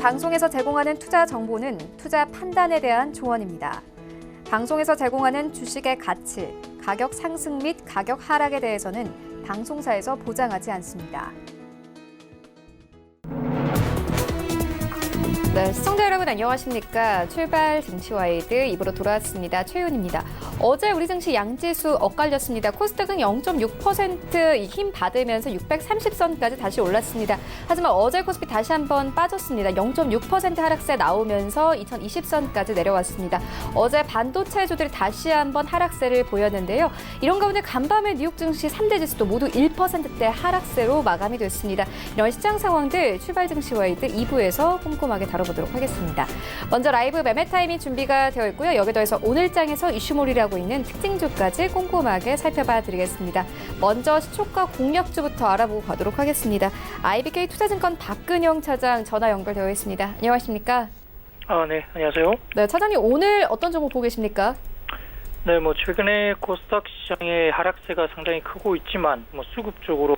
방송에서 제공하는 투자 정보는 투자 판단에 대한 조언입니다. 방송에서 제공하는 주식의 가치, 가격 상승 및 가격 하락에 대해서는 방송사에서 보장하지 않습니다. 네, 시청자 여러분 안녕하십니까? 출발 증시와이드 2부로 돌아왔습니다. 최윤입니다. 어제 우리 증시 양지수 엇갈렸습니다. 코스닥은 0.6% 힘 받으면서 630선까지 다시 올랐습니다. 하지만 어제 코스피 다시 한번 빠졌습니다. 0.6% 하락세 나오면서 2020선까지 내려왔습니다. 어제 반도체주들이 다시 한번 하락세를 보였는데요. 이런 가운데 간밤에 뉴욕 증시 3대 지수도 모두 1%대 하락세로 마감이 됐습니다. 이런 시장 상황들 출발 증시와이드 2부에서 꼼꼼하게 다뤄보도록 하겠습니다. 먼저 라이브 매매 타임이 준비가 되어 있고요. 여기에 더해서 오늘장에서 이슈몰이라고 있는 특징주까지 꼼꼼하게 살펴봐 드리겠습니다. 먼저 시초가 공략주부터 알아보고 가도록 하겠습니다. IBK 투자증권 박근영 차장 전화 연결되어 있습니다. 안녕하십니까? 네, 안녕하세요. 네, 차장님 오늘 어떤 종목 보고 계십니까? 네, 최근에 코스닥 시장의 하락세가 상당히 크고 있지만, 수급적으로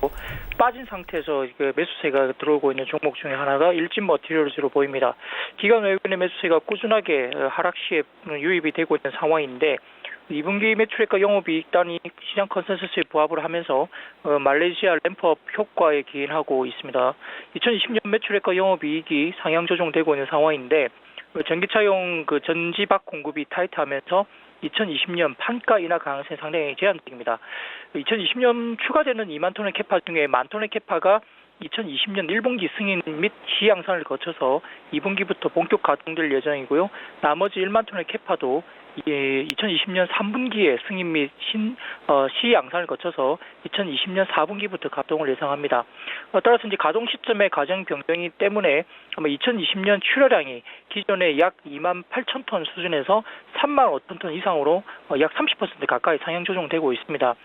빠진 상태에서 매수세가 들어오고 있는 종목 중에 하나가 일진 머티리얼즈로 보입니다. 기관 외국인의 매수세가 꾸준하게 하락 시에 유입이 되고 있는 상황인데, 2분기 매출액과 영업이익 단위 시장 컨센서스에 부합을 하면서 말레이시아 램프업 효과에 기인하고 있습니다. 2020년 매출액과 영업이익이 상향 조정되고 있는 상황인데, 전기차용 전지박 공급이 타이트하면서 2020년 판가 인하 가능성이 상당히 제한적입니다. 2020년 추가되는 2만 톤의 캐파 중에 1만 톤의 캐파가 2020년 1분기 승인 및 시양산을 거쳐서 2분기부터 본격 가동될 예정이고요. 나머지 1만 톤의 캐파도 2020년 3분기에 승인 및 시양산을 거쳐서 2020년 4분기부터 가동을 예상합니다. 따라서 이제 가동 시점의 과정 변경이기 때문에 아마 2020년 출하량이 기존의 약 2만 8천 톤 수준에서 3만 5천 톤 이상으로 약 30% 가까이 상향 조정되고 있습니다.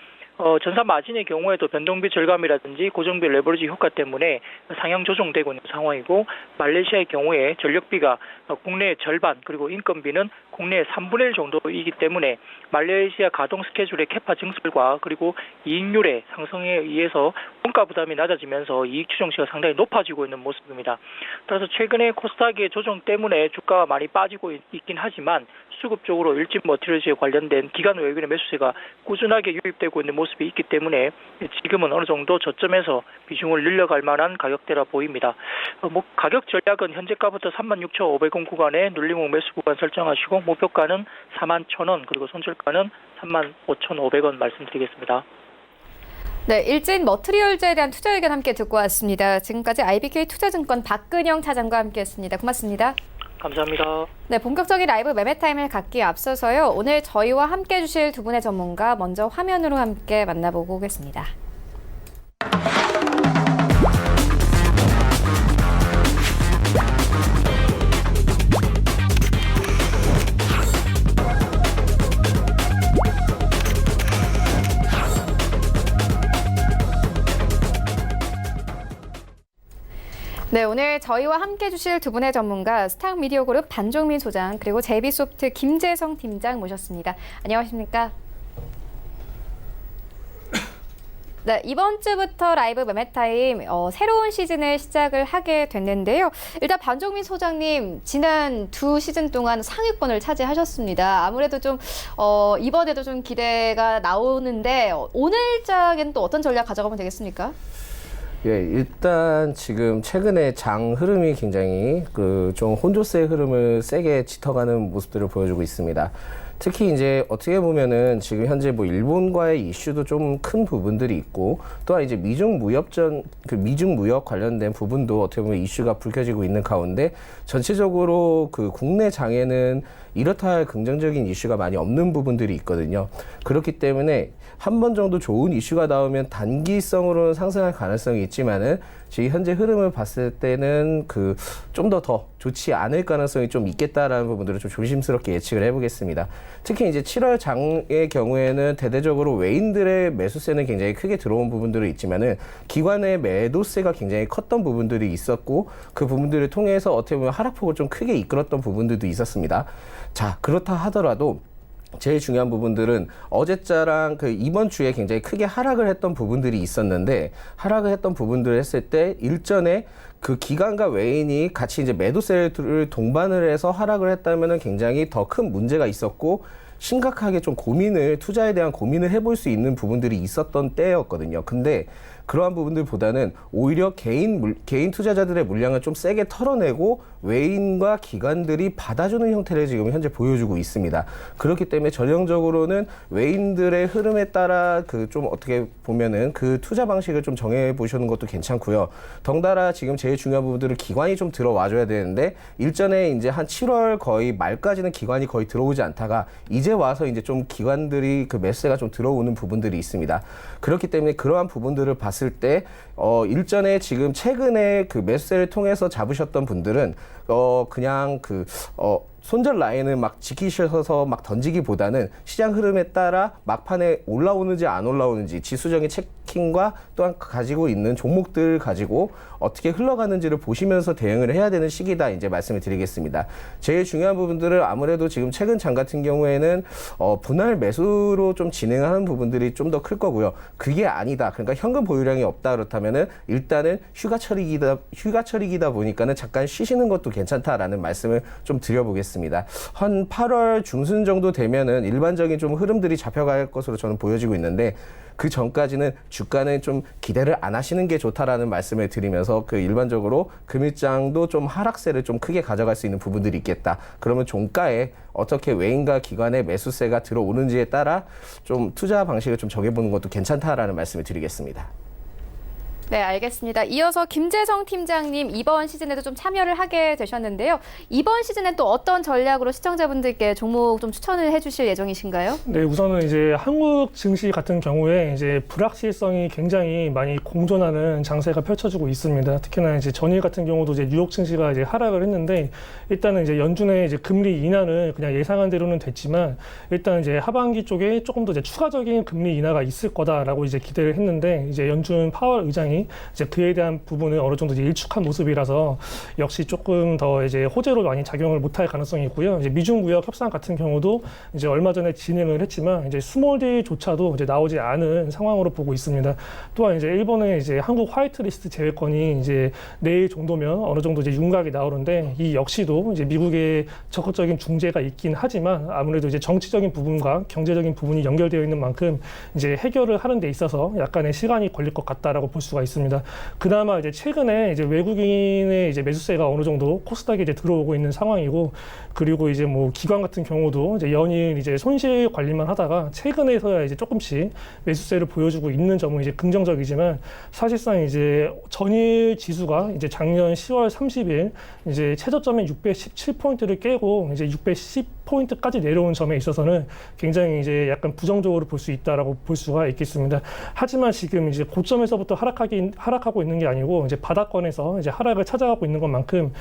전사 마진의 경우에도 변동비 절감이라든지 고정비 레버리지 효과 때문에 상향 조정되고 있는 상황이고, 말레이시아의 경우에 전력비가 국내의 절반 그리고 인건비는 국내의 3분의 1 정도이기 때문에 말레이시아 가동 스케줄의 캐파 증설과 그리고 이익률의 상승에 의해서 원가 부담이 낮아지면서 이익 추정치가 상당히 높아지고 있는 모습입니다. 따라서 최근에 코스닥의 조정 때문에 주가가 많이 빠지고 있긴 하지만 수급적으로 일진 머티리얼즈에 관련된 기관 외국인의 매수세가 꾸준하게 유입되고 있는 모습이 있기 때문에 지금은 어느 정도 저점에서 비중을 늘려갈 만한 가격대라 보입니다. 가격 전략은 현재가부터 36,500원 구간에 눌림목 매수 구간 설정하시고 목표가는 41,000원 그리고 손절가는 35,500원 말씀드리겠습니다. 네, 일진 머티리얼즈에 대한 투자 의견 함께 듣고 왔습니다. 지금까지 IBK 투자증권 박근영 차장과 함께했습니다. 고맙습니다. 감사합니다. 네, 본격적인 라이브 매매 타임을 갖기에 앞서서요. 오늘 저희와 함께 해주실 두 분의 전문가 먼저 화면으로 함께 만나보고 오겠습니다. 네, 오늘 저희와 함께 해주실 두 분의 전문가 스탁미디어그룹 반종민 소장 그리고 제비소프트 김재성 팀장 모셨습니다. 안녕하십니까? 네, 이번 주부터 라이브 매매타임 새로운 시즌을 시작을 하게 됐는데요. 일단 반종민 소장님 지난 두 시즌 동안 상위권을 차지하셨습니다. 아무래도 좀 이번에도 좀 기대가 나오는데 오늘 장에는 또 어떤 전략 가져가면 되겠습니까? 예, 일단 지금 최근에 장 흐름이 굉장히 좀 혼조세의 흐름을 세게 짙어가는 모습들을 보여주고 있습니다. 특히 이제 어떻게 보면은 지금 현재 일본과의 이슈도 좀 큰 부분들이 있고, 또한 이제 미중 무역 관련된 부분도 어떻게 보면 이슈가 불켜지고 있는 가운데 전체적으로 국내 장에는 이렇다 할 긍정적인 이슈가 많이 없는 부분들이 있거든요. 그렇기 때문에 한 번 정도 좋은 이슈가 나오면 단기성으로는 상승할 가능성이 있지만은 지금 현재 흐름을 봤을 때는 좀 더 좋지 않을 가능성이 좀 있겠다라는 부분들을 좀 조심스럽게 예측을 해보겠습니다. 특히 이제 7월 장의 경우에는 대대적으로 외인들의 매수세는 굉장히 크게 들어온 부분들이 있지만은 기관의 매도세가 굉장히 컸던 부분들이 있었고, 그 부분들을 통해서 어떻게 보면 하락폭을 좀 크게 이끌었던 부분들도 있었습니다. 자, 그렇다 하더라도 제일 중요한 부분들은 어제자랑 그 이번 주에 굉장히 크게 하락을 했던 부분들이 있었는데 하락을 했던 부분들을 했을 때 일전에 그 기관과 외인이 같이 이제 매도세를 동반을 해서 하락을 했다면은 굉장히 더 큰 문제가 있었고 심각하게 좀 투자에 대한 고민을 해볼 수 있는 부분들이 있었던 때였거든요. 근데 그러한 부분들보다는 오히려 개인 투자자들의 물량을 좀 세게 털어내고 외인과 기관들이 받아주는 형태를 지금 현재 보여주고 있습니다. 그렇기 때문에 전형적으로는 외인들의 흐름에 따라 그 좀 어떻게 보면은 그 투자 방식을 좀 정해 보시는 것도 괜찮고요. 덩달아 지금 제일 중요한 부분들을 기관이 좀 들어와줘야 되는데 일전에 이제 한 7월 거의 말까지는 기관이 거의 들어오지 않다가 이제 와서 이제 좀 기관들이 그 매수세가 좀 들어오는 부분들이 있습니다. 그렇기 때문에 그러한 부분들을 봤을 때 일전에 지금 최근에 그 매수세를 통해서 잡으셨던 분들은 그냥 손절 라인을 막 지키셔서 막 던지기보다는 시장 흐름에 따라 막판에 올라오는지 안 올라오는지 지수적인 체킹과 또한 가지고 있는 종목들 가지고 어떻게 흘러가는지를 보시면서 대응을 해야 되는 시기다 이제 말씀을 드리겠습니다. 제일 중요한 부분들을 아무래도 지금 최근 장 같은 경우에는 분할 매수로 좀 진행하는 부분들이 좀 더 클 거고요. 그게 아니다. 그러니까 현금 보유량이 없다 그렇다면은 일단은 휴가철이기다 보니까는 잠깐 쉬시는 것도 괜찮다라는 말씀을 좀 드려보겠습니다. 한 8월 중순 정도 되면은 일반적인 좀 흐름들이 잡혀갈 것으로 저는 보여지고 있는데 그 전까지는 주가는 좀 기대를 안 하시는 게 좋다라는 말씀을 드리면서 그 일반적으로 금일장도 좀 하락세를 좀 크게 가져갈 수 있는 부분들이 있겠다. 그러면 종가에 어떻게 외인과 기관의 매수세가 들어오는지에 따라 좀 투자 방식을 좀 정해보는 것도 괜찮다라는 말씀을 드리겠습니다. 네, 알겠습니다. 이어서 김재성 팀장님 이번 시즌에도 좀 참여를 하게 되셨는데요. 이번 시즌엔 또 어떤 전략으로 시청자분들께 종목 좀 추천을 해주실 예정이신가요? 네, 우선은 이제 한국 증시 같은 경우에 이제 불확실성이 굉장히 많이 공존하는 장세가 펼쳐지고 있습니다. 특히나 이제 전일 같은 경우도 이제 뉴욕 증시가 이제 하락을 했는데 일단은 이제 연준의 이제 금리 인하는 그냥 예상한 대로는 됐지만 일단 이제 하반기 쪽에 조금 더 이제 추가적인 금리 인하가 있을 거다라고 이제 기대를 했는데 이제 연준 파월 의장이 이제 그에 대한 부분은 어느 정도 이제 일축한 모습이라서 역시 조금 더 이제 호재로 많이 작용을 못할 가능성이 있고요. 이제 미중 무역 협상 같은 경우도 이제 얼마 전에 진행을 했지만 이제 스몰 딜조차도 이제 나오지 않은 상황으로 보고 있습니다. 또한 이제 일본의 이제 한국 화이트리스트 제외권이 이제 내일 정도면 어느 정도 이제 윤곽이 나오는데 이 역시도 이제 미국의 적극적인 중재가 있긴 하지만 아무래도 이제 정치적인 부분과 경제적인 부분이 연결되어 있는 만큼 이제 해결을 하는 데 있어서 약간의 시간이 걸릴 것 같다라고 볼 수가 있습니다. 그나마 이제 최근에 이제 외국인의 이제 매수세가 어느 정도 코스닥에 이제 들어오고 있는 상황이고 그리고 이제 뭐 기관 같은 경우도 이제 연일 이제 손실 관리만 하다가 최근에서야 이제 조금씩 매수세를 보여주고 있는 점은 이제 긍정적이지만 사실상 이제 전일 지수가 이제 작년 10월 30일 이제 최저점인 617포인트를 깨고 이제 610포인트까지 내려온 점에 있어서는 굉장히 이제 약간 부정적으로 볼 수 있다라고 볼 수가 있겠습니다. 하지만 지금 이제 고점에서부터 하락하고 있는 게 아니고 이제 바닥권에서 이제 하락을 찾아가고 있는 것만큼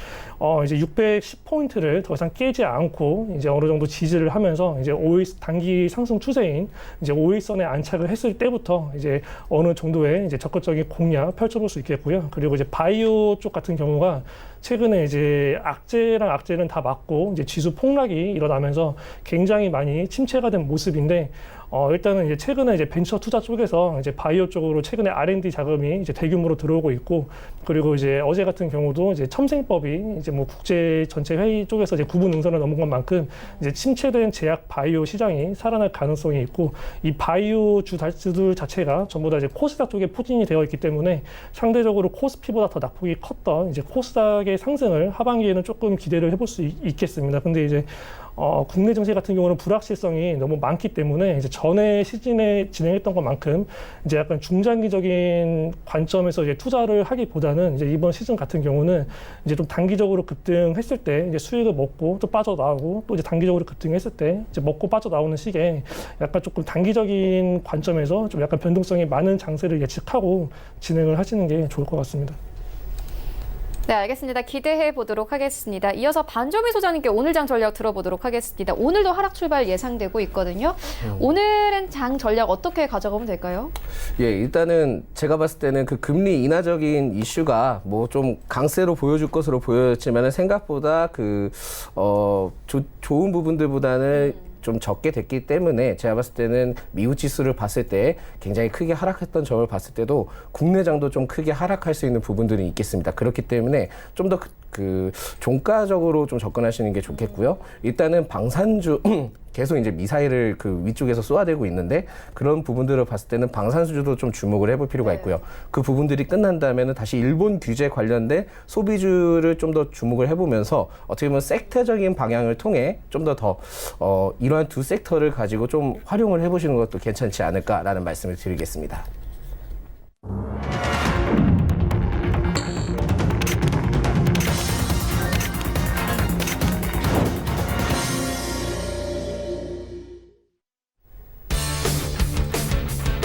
이제 610포인트를 더 이상 깨지 않고 이제 어느 정도 지지를 하면서 이제 단기 상승 추세인 이제 5일선에 안착을 했을 때부터 이제 어느 정도의 이제 적극적인 공략 펼쳐볼 수 있겠고요. 그리고 이제 바이오 쪽 같은 경우가 최근에 이제 악재랑 악재는 다 맞고 이제 지수 폭락이 일어나면서 굉장히 많이 침체가 된 모습인데 일단은 이제 최근에 이제 벤처 투자 쪽에서 이제 바이오 쪽으로 최근에 R&D 자금이 이제 대규모로 들어오고 있고 그리고 이제 어제 같은 경우도 이제 첨생법이 이제 뭐 국제 전체 회의 쪽에서 이제 구분 응선을 넘은 것만큼 이제 침체된 제약 바이오 시장이 살아날 가능성이 있고 이 바이오 주들 자체가 전부 다 이제 코스닥 쪽에 포진이 되어 있기 때문에 상대적으로 코스피보다 더 낙폭이 컸던 이제 코스닥의 상승을 하반기에는 조금 기대를 해볼 수 있겠습니다. 근데 이제 국내 증시 같은 경우는 불확실성이 너무 많기 때문에 이제 전에 시즌에 진행했던 것만큼 이제 약간 중장기적인 관점에서 이제 투자를 하기보다는 이제 이번 시즌 같은 경우는 이제 좀 단기적으로 급등했을 때 이제 수익을 먹고 또 빠져나오고 또 이제 단기적으로 급등했을 때 이제 먹고 빠져나오는 식의 약간 조금 단기적인 관점에서 좀 약간 변동성이 많은 장세를 예측하고 진행을 하시는 게 좋을 것 같습니다. 네, 알겠습니다. 기대해 보도록 하겠습니다. 이어서 반조미 소장님께 오늘 장 전략 들어보도록 하겠습니다. 오늘도 하락 출발 예상되고 있거든요. 오늘은 장 전략 어떻게 가져가면 될까요? 예, 일단은 제가 봤을 때는 그 금리 인하적인 이슈가 뭐 좀 강세로 보여줄 것으로 보였지만 생각보다 좋은 부분들보다는 좀 적게 됐기 때문에 제가 봤을 때는 미국 지수를 봤을 때 굉장히 크게 하락했던 점을 봤을 때도 국내장도 좀 크게 하락할 수 있는 부분들이 있겠습니다. 그렇기 때문에 좀 더 종가적으로 좀 접근하시는 게 좋겠고요. 일단은 방산주 계속 이제 미사일을 그 위쪽에서 쏘아대고 있는데 그런 부분들을 봤을 때는 방산주도 좀 주목을 해볼 필요가 있고요. 그 부분들이 끝난다면은 다시 일본 규제 관련된 소비주를 좀 더 주목을 해보면서 어떻게 보면 섹터적인 방향을 통해 좀 더 이러한 두 섹터를 가지고 좀 활용을 해보시는 것도 괜찮지 않을까라는 말씀을 드리겠습니다.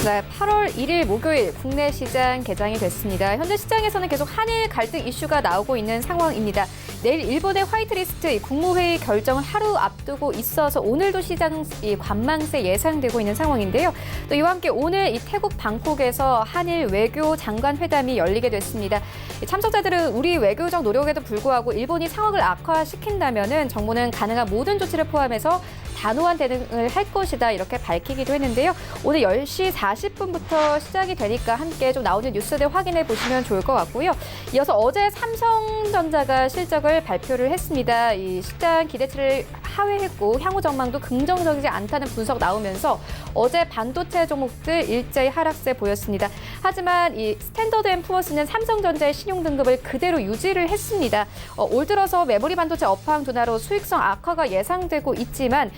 네, 8월 1일 목요일 국내 시장 개장이 됐습니다. 현재 시장에서는 계속 한일 갈등 이슈가 나오고 있는 상황입니다. 내일 일본의 화이트리스트 국무회의 결정을 하루 앞두고 있어서 오늘도 시장 관망세 예상되고 있는 상황인데요. 또 이와 함께 오늘 이 태국 방콕에서 한일 외교 장관 회담이 열리게 됐습니다. 참석자들은 우리 외교적 노력에도 불구하고 일본이 상황을 악화시킨다면은 정부는 가능한 모든 조치를 포함해서 단호한 대응을 할 것이다 이렇게 밝히기도 했는데요. 오늘 10시 40분부터 시작이 되니까 함께 좀 나오는 뉴스들 확인해 보시면 좋을 것 같고요. 이어서 어제 삼성전자가 실적을 발표를 했습니다. 이 시장 기대치를 하회했고 향후 전망도 긍정적이지 않다는 분석 나오면서 어제 반도체 종목들 일제히 하락세 보였습니다. 하지만 이 스탠더드&푸어스는 삼성전자의 신용 등급을 그대로 유지를 했습니다. 올 들어서 메모리 반도체 업황 둔화로 수익성 악화가 예상되고 있지만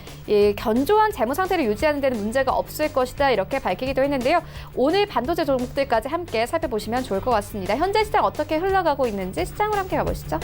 견조한 재무 상태를 유지하는 데는 문제가 없을 것이다 이렇게 밝히기도 했는데요. 오늘 반도체 종목들까지 함께 살펴보시면 좋을 것 같습니다. 현재 시장 어떻게 흘러가고 있는지 시장으로 함께 가보시죠.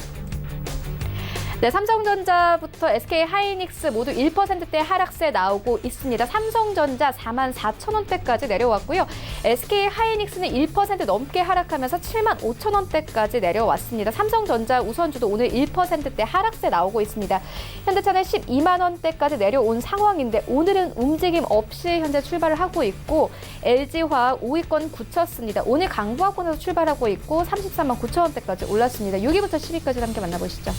네, 삼성전자부터 SK하이닉스 모두 1%대 하락세 나오고 있습니다. 삼성전자 44,000원대까지 내려왔고요. SK하이닉스는 1% 넘게 하락하면서 75,000원대까지 내려왔습니다. 삼성전자 우선주도 오늘 1%대 하락세 나오고 있습니다. 현대차는 12만 원대까지 내려온 상황인데 오늘은 움직임 없이 현재 출발을 하고 있고 LG화학 5위권 굳혔습니다. 오늘 강보합권에서 출발하고 있고 33만 9천 원대까지 올랐습니다. 6위부터 10위까지 함께 만나보시죠.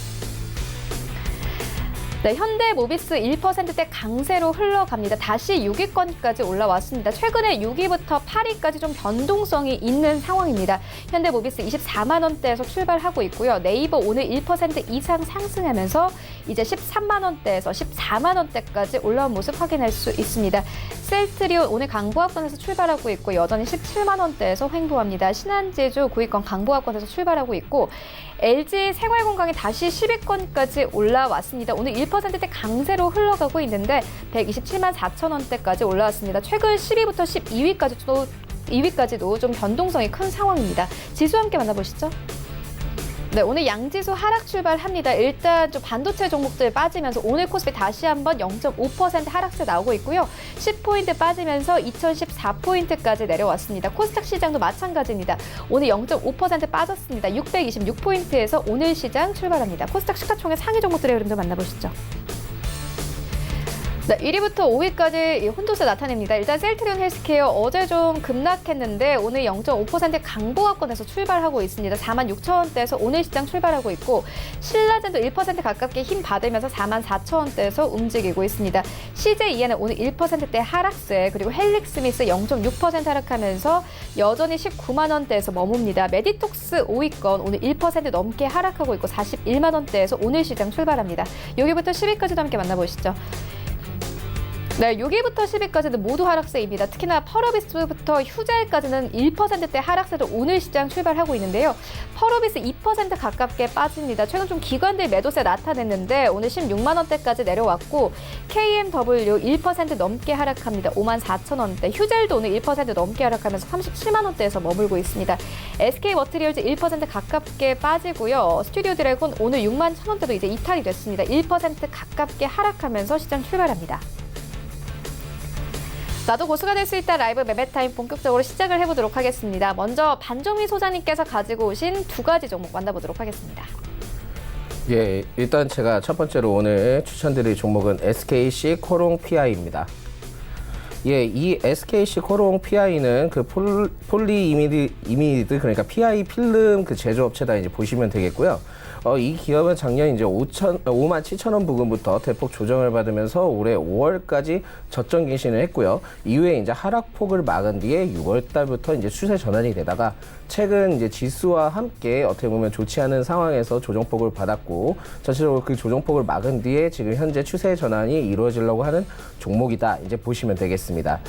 네, 현대모비스 1%대 강세로 흘러갑니다. 다시 6위권까지 올라왔습니다. 최근에 6위부터 8위까지 좀 변동성이 있는 상황입니다. 현대모비스 24만 원대에서 출발하고 있고요. 네이버 오늘 1% 이상 상승하면서 이제 13만 원대에서 14만 원대까지 올라온 모습 확인할 수 있습니다. 셀트리온 오늘 강보합권에서 출발하고 있고 여전히 17만 원대에서 횡보합니다. 신한제주 9위권 강보합권에서 출발하고 있고 LG 생활건강이 다시 10위권까지 올라왔습니다. 오늘 1%대 강세로 흘러가고 있는데 127만 4천 원대까지 올라왔습니다. 최근 10위부터 12위까지도 좀 변동성이 큰 상황입니다. 지수 함께 만나보시죠. 네, 오늘 양지수 하락 출발합니다. 일단 좀 반도체 종목들 빠지면서 오늘 코스피 다시 한번 0.5% 하락세 나오고 있고요. 10포인트 빠지면서 2014포인트까지 내려왔습니다. 코스닥 시장도 마찬가지입니다. 오늘 0.5% 빠졌습니다. 626포인트에서 오늘 시장 출발합니다. 코스닥 시가총액 상위 종목들의 흐름도 만나보시죠. 네, 1위부터 5위까지 혼조세 나타냅니다. 일단 셀트리온 헬스케어 어제 좀 급락했는데 오늘 0.5% 강보합권에서 출발하고 있습니다. 4만 6천 원대에서 오늘 시장 출발하고 있고 신라젠도 1% 가깝게 힘 받으면서 4만 4천 원대에서 움직이고 있습니다. CJEN은 오늘 1%대 하락세 그리고 헬릭스미스 0.6% 하락하면서 여전히 19만 원대에서 머뭅니다. 메디톡스 5위권 오늘 1% 넘게 하락하고 있고 41만 원대에서 오늘 시장 출발합니다. 여기부터 10위까지도 함께 만나보시죠. 네, 6위부터 10위까지는 모두 하락세입니다. 특히나 펄어비스부터 휴젤까지는 1%대 하락세로 오늘 시장 출발하고 있는데요. 펄어비스 2% 가깝게 빠집니다. 최근 좀 기관들 매도세 나타냈는데 오늘 16만 원대까지 내려왔고 KMW 1% 넘게 하락합니다. 5만 4천 원대. 휴젤도 오늘 1% 넘게 하락하면서 37만 원대에서 머물고 있습니다. SK머티리얼즈 1% 가깝게 빠지고요. 스튜디오 드래곤 오늘 6만 1천 원대도 이제 이탈이 됐습니다. 1% 가깝게 하락하면서 시장 출발합니다. 나도 고수가 될 수 있다 라이브 매매타임 본격적으로 시작을 해보도록 하겠습니다. 먼저 반종미 소장님께서 가지고 오신 두 가지 종목 만나보도록 하겠습니다. 예, 일단 제가 첫 번째로 오늘 추천드릴 종목은 SKC 코롱 PI입니다. 예, 이 SKC 코롱 PI는 그 폴리이미드 그러니까 PI 필름 그 제조업체다 이제 보시면 되겠고요. 이 기업은 작년 이제 5만 7천 원 부근부터 대폭 조정을 받으면서 올해 5월까지 저점 갱신을 했고요. 이후에 이제 하락폭을 막은 뒤에 6월 달부터 이제 추세 전환이 되다가 최근 이제 지수와 함께 어떻게 보면 좋지 않은 상황에서 조정폭을 받았고 전체적으로 그 조정폭을 막은 뒤에 지금 현재 추세 전환이 이루어지려고 하는 종목이다 이제 보시면 되겠습니다.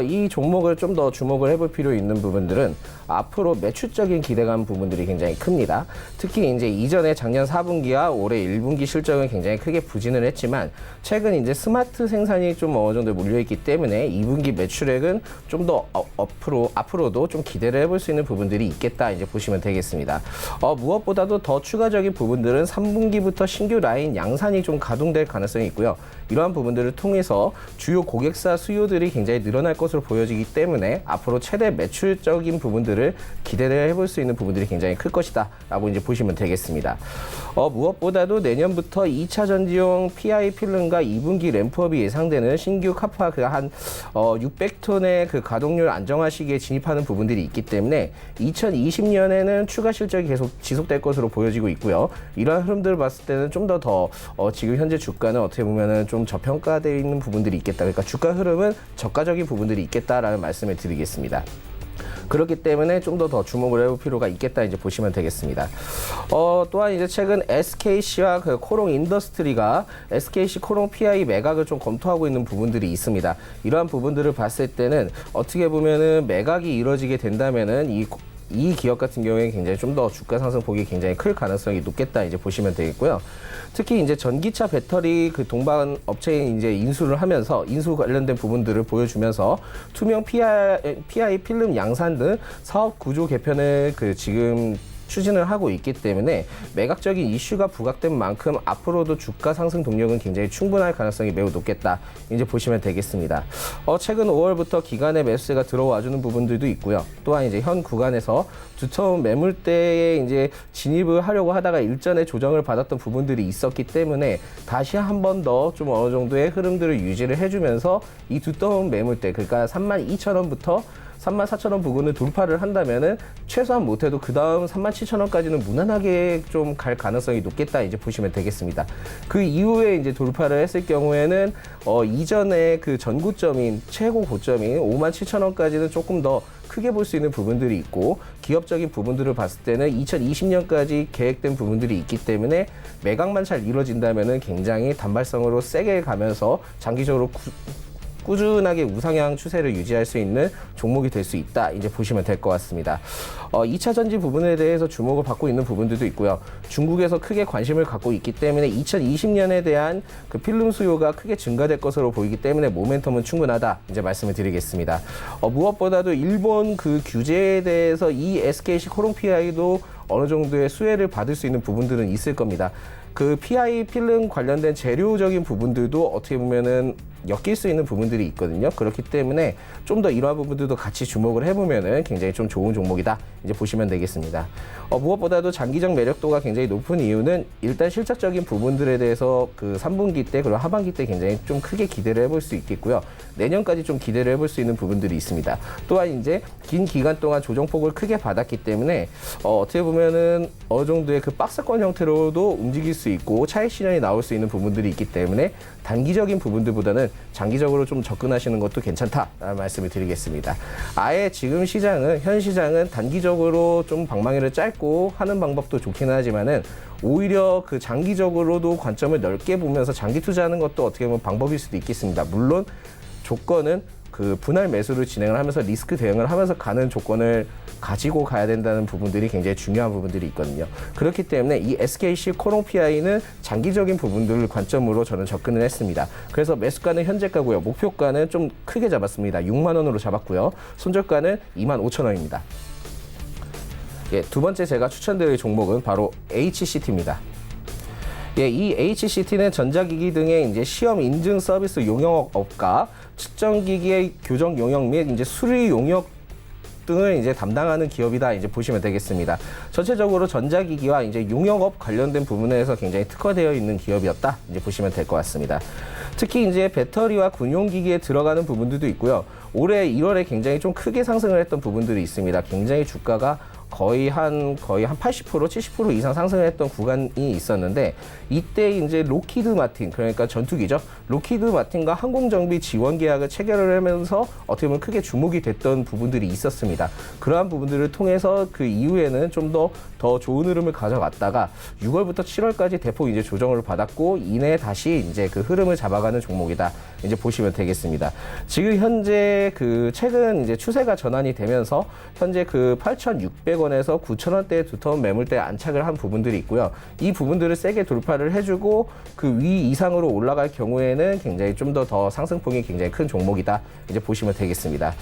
이 종목을 좀 더 주목을 해볼 필요 있는 부분들은 앞으로 매출적인 기대감 부분들이 굉장히 큽니다. 특히 이제 이전에 작년 4분기와 올해 1분기 실적은 굉장히 크게 부진을 했지만 최근 이제 스마트 생산이 좀 어느 정도 몰려있기 때문에 2분기 매출액은 좀 더 앞으로도 좀 기대를 해볼 수 있는 부분들이 있겠다 이제 보시면 되겠습니다. 무엇보다도 더 추가적인 부분들은 3분기부터 신규 라인 양산이 좀 가동될 가능성이 있고요. 이러한 부분들을 통해서 주요 고객사 수요들이 굉장히 늘어날 것으로 보여지기 때문에 앞으로 최대 매출적인 부분들을 기대를 해볼 수 있는 부분들이 굉장히 클 것이다 라고 이제 보시면 되겠습니다. 무엇보다도 내년부터 2차 전지용 PI 필름과 2분기 램프업이 예상되는 신규 카파 한 600톤의 그 가동률 안정화 시기에 진입하는 부분들이 있기 때문에 2020년에는 추가 실적이 계속 지속될 것으로 보여지고 있고요. 이러한 흐름들을 봤을 때는 좀 더 지금 현재 주가는 어떻게 보면은 좀 저평가되어 있는 부분들이 있겠다. 그러니까 주가 흐름은 저가적인 부분들이 있겠다라는 말씀을 드리겠습니다. 그렇기 때문에 좀 더 주목을 해볼 필요가 있겠다 이제 보시면 되겠습니다. 또한 이제 최근 SKC와 그 코롱 인더스트리가 SKC 코롱 PI 매각을 좀 검토하고 있는 부분들이 있습니다. 이러한 부분들을 봤을 때는 어떻게 보면은 매각이 이루어지게 된다면은 이 기업 같은 경우에 굉장히 좀 더 주가 상승 폭이 굉장히 클 가능성이 높겠다 이제 보시면 되겠고요. 특히 이제 전기차 배터리 그 동반 업체에 이제 인수 관련된 부분들을 보여주면서 투명 PI 필름 양산 등 사업 구조 개편을 그 지금 추진을 하고 있기 때문에 매각적인 이슈가 부각된 만큼 앞으로도 주가 상승 동력은 굉장히 충분할 가능성이 매우 높겠다 이제 보시면 되겠습니다. 최근 5월부터 기간의 매수세가 들어와주는 부분들도 있고요. 또한 이제 현 구간에서 두터운 매물대에 이제 진입을 하려고 하다가 일전에 조정을 받았던 부분들이 있었기 때문에 다시 한 번 더 좀 어느 정도의 흐름들을 유지를 해주면서 이 두터운 매물대 그러니까 32,000원부터 34,000원 부근을 돌파를 한다면은 최소한 못해도 그 다음 37,000원까지는 무난하게 좀 갈 가능성이 높겠다 이제 보시면 되겠습니다. 그 이후에 이제 돌파를 했을 경우에는 이전에 그 전고점인 최고 고점인 57,000원까지는 조금 더 크게 볼 수 있는 부분들이 있고 기업적인 부분들을 봤을 때는 2020년까지 계획된 부분들이 있기 때문에 매각만 잘 이루어진다면은 굉장히 단발성으로 세게 가면서 장기적으로 꾸준하게 우상향 추세를 유지할 수 있는 종목이 될 수 있다 이제 보시면 될 것 같습니다. 2차 전지 부분에 대해서 주목을 받고 있는 부분들도 있고요. 중국에서 크게 관심을 갖고 있기 때문에 2020년에 대한 그 필름 수요가 크게 증가될 것으로 보이기 때문에 모멘텀은 충분하다 이제 말씀을 드리겠습니다. 무엇보다도 일본 그 규제에 대해서 이 SKC 코롱 PI도 어느 정도의 수혜를 받을 수 있는 부분들은 있을 겁니다. 그 PI 필름 관련된 재료적인 부분들도 어떻게 보면은 엮일 수 있는 부분들이 있거든요. 그렇기 때문에 좀 더 이러한 부분들도 같이 주목을 해보면은 굉장히 좀 좋은 종목이다 이제 보시면 되겠습니다. 무엇보다도 장기적 매력도가 굉장히 높은 이유는 일단 실적적인 부분들에 대해서 그 3분기 때 그리고 하반기 때 굉장히 좀 크게 기대를 해볼 수 있겠고요. 내년까지 좀 기대를 해볼 수 있는 부분들이 있습니다. 또한 이제 긴 기간 동안 조정폭을 크게 받았기 때문에 어떻게 보면은 어느 정도의 그 박스권 형태로도 움직일 수 있고 차익 실현이 나올 수 있는 부분들이 있기 때문에 단기적인 부분들보다는 장기적으로 좀 접근하시는 것도 괜찮다라는 말씀을 드리겠습니다. 아예 지금 현 시장은 단기적으로 좀 방망이를 짧고 하는 방법도 좋기는 하지만은 오히려 그 장기적으로도 관점을 넓게 보면서 장기 투자하는 것도 어떻게 보면 방법일 수도 있겠습니다. 물론 조건은 그 분할 매수를 진행을 하면서 리스크 대응을 하면서 가는 조건을 가지고 가야 된다는 부분들이 굉장히 중요한 부분들이 있거든요. 그렇기 때문에 이 SKC 코롱 PI는 장기적인 부분들을 관점으로 저는 접근을 했습니다. 그래서 매수가는 현재가고요. 목표가는 좀 크게 잡았습니다. 6만 원으로 잡았고요. 손절가는 25,000원입니다. 예, 두 번째 제가 추천드릴 종목은 바로 HCT입니다. 예, 이 HCT는 전자기기 등의 이제 시험 인증 서비스 용역업과 측정기기의 교정 용역 및 이제 수리 용역 등을 이제 담당하는 기업이다 이제 보시면 되겠습니다. 전체적으로 전자기기와 이제 용역업 관련된 부분에서 굉장히 특화되어 있는 기업이었다 이제 보시면 될 것 같습니다. 특히 이제 배터리와 군용기기에 들어가는 부분들도 있고요. 올해 1월에 굉장히 좀 크게 상승을 했던 부분들이 있습니다. 굉장히 주가가 거의 한 80%, 70% 이상 상승을 했던 구간이 있었는데, 이때 이제 로키드 마틴, 그러니까 전투기죠. 로키드 마틴과 항공정비 지원 계약을 체결을 하면서 어떻게 보면 크게 주목이 됐던 부분들이 있었습니다. 그러한 부분들을 통해서 그 이후에는 좀 더 좋은 흐름을 가져갔다가 6월부터 7월까지 대폭 이제 조정을 받았고, 이내 다시 이제 그 흐름을 잡아가는 종목이다. 이제 보시면 되겠습니다. 지금 현재 그 최근 이제 추세가 전환이 되면서 현재 그 8,600원에서 9,000원대에 두터운 매물대에 안착을 한 부분들이 있고요. 이 부분들을 세게 돌파를 해주고 그 위 이상으로 올라갈 경우에는 굉장히 좀 더 상승폭이 굉장히 큰 종목이다. 이제 보시면 되겠습니다.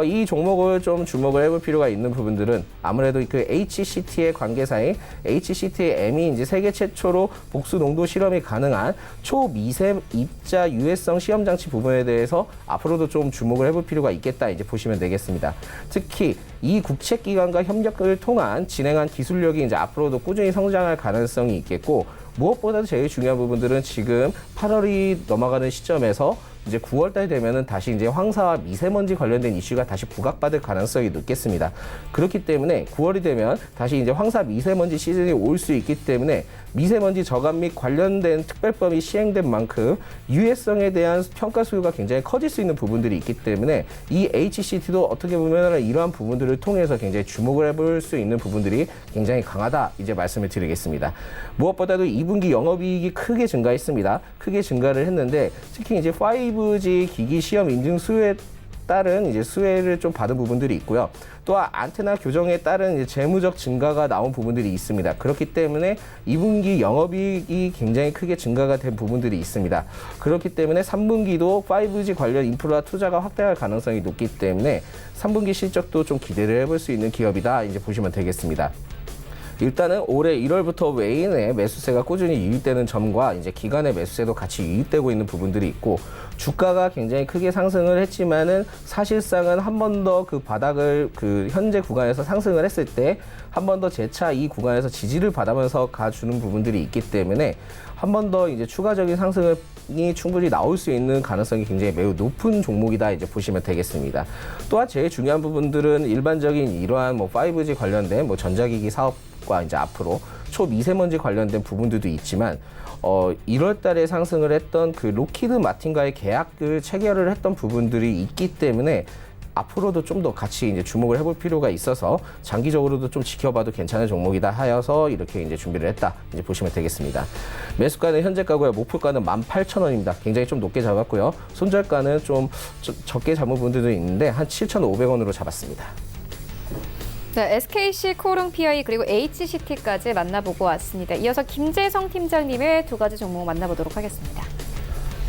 이 종목을 좀 주목을 해볼 필요가 있는 부분들은 아무래도 그 HCT의 관계사인 HCTM이 이제 세계 최초로 복수 농도 실험이 가능한 초미세 입자 유해성 시험 장치 부분에 대해서 앞으로도 좀 주목을 해볼 필요가 있겠다. 이제 보시면 되겠습니다. 특히 이 국책기관과 협력을 통한 진행한 기술력이 이제 앞으로도 꾸준히 성장할 가능성이 있겠고, 무엇보다도 제일 중요한 부분들은 지금 8월이 넘어가는 시점에서 이제 9월달 되면은 다시 이제 황사와 미세먼지 관련된 이슈가 다시 부각받을 가능성이 높겠습니다. 그렇기 때문에 9월이 되면 다시 이제 황사 미세먼지 시즌이 올 수 있기 때문에 미세먼지 저감 및 관련된 특별법이 시행된 만큼 유해성에 대한 평가 수요가 굉장히 커질 수 있는 부분들이 있기 때문에 이 HCT도 어떻게 보면 이러한 부분들을 통해서 굉장히 주목을 해볼 수 있는 부분들이 굉장히 강하다. 이제 말씀을 드리겠습니다. 무엇보다도 2분기 영업이익이 크게 증가했습니다. 크게 증가를 했는데 특히 이제 5G 기기 시험 인증 수요에 따른 이제 수혜를 좀 받은 부분들이 있고요. 또한 안테나 교정에 따른 이제 재무적 증가가 나온 부분들이 있습니다. 그렇기 때문에 2분기 영업이익이 굉장히 크게 증가가 된 부분들이 있습니다. 그렇기 때문에 3분기도 5G 관련 인프라 투자가 확대할 가능성이 높기 때문에 3분기 실적도 좀 기대를 해볼 수 있는 기업이다. 이제 보시면 되겠습니다. 일단은 올해 1월부터 외인의 매수세가 꾸준히 유입되는 점과 이제 기관의 매수세도 같이 유입되고 있는 부분들이 있고, 주가가 굉장히 크게 상승을 했지만은 사실상은 한 번 더 그 바닥을 그 현재 구간에서 상승을 했을 때 한 번 더 재차 이 구간에서 지지를 받으면서 가주는 부분들이 있기 때문에 한 번 더 이제 추가적인 상승이 충분히 나올 수 있는 가능성이 굉장히 매우 높은 종목이다. 이제 보시면 되겠습니다. 또한 제일 중요한 부분들은 일반적인 이러한 뭐 5G 관련된 뭐 전자기기 사업과 이제 앞으로 초미세먼지 관련된 부분들도 있지만 1월 달에 상승을 했던 그 로키드 마틴과의 계약을 체결을 했던 부분들이 있기 때문에 앞으로도 좀 더 같이 이제 주목을 해볼 필요가 있어서 장기적으로도 좀 지켜봐도 괜찮은 종목이다 하여서 이렇게 이제 준비를 했다. 이제 보시면 되겠습니다. 매수가는 현재가고요. 목표가는 18,000원입니다. 굉장히 좀 높게 잡았고요. 손절가는 좀 적게 잡은 분들도 있는데 한 7,500원으로 잡았습니다. 네, SKC, 코롱 PI 그리고 HCT까지 만나보고 왔습니다. 이어서 김재성 팀장님의 두 가지 종목 만나보도록 하겠습니다.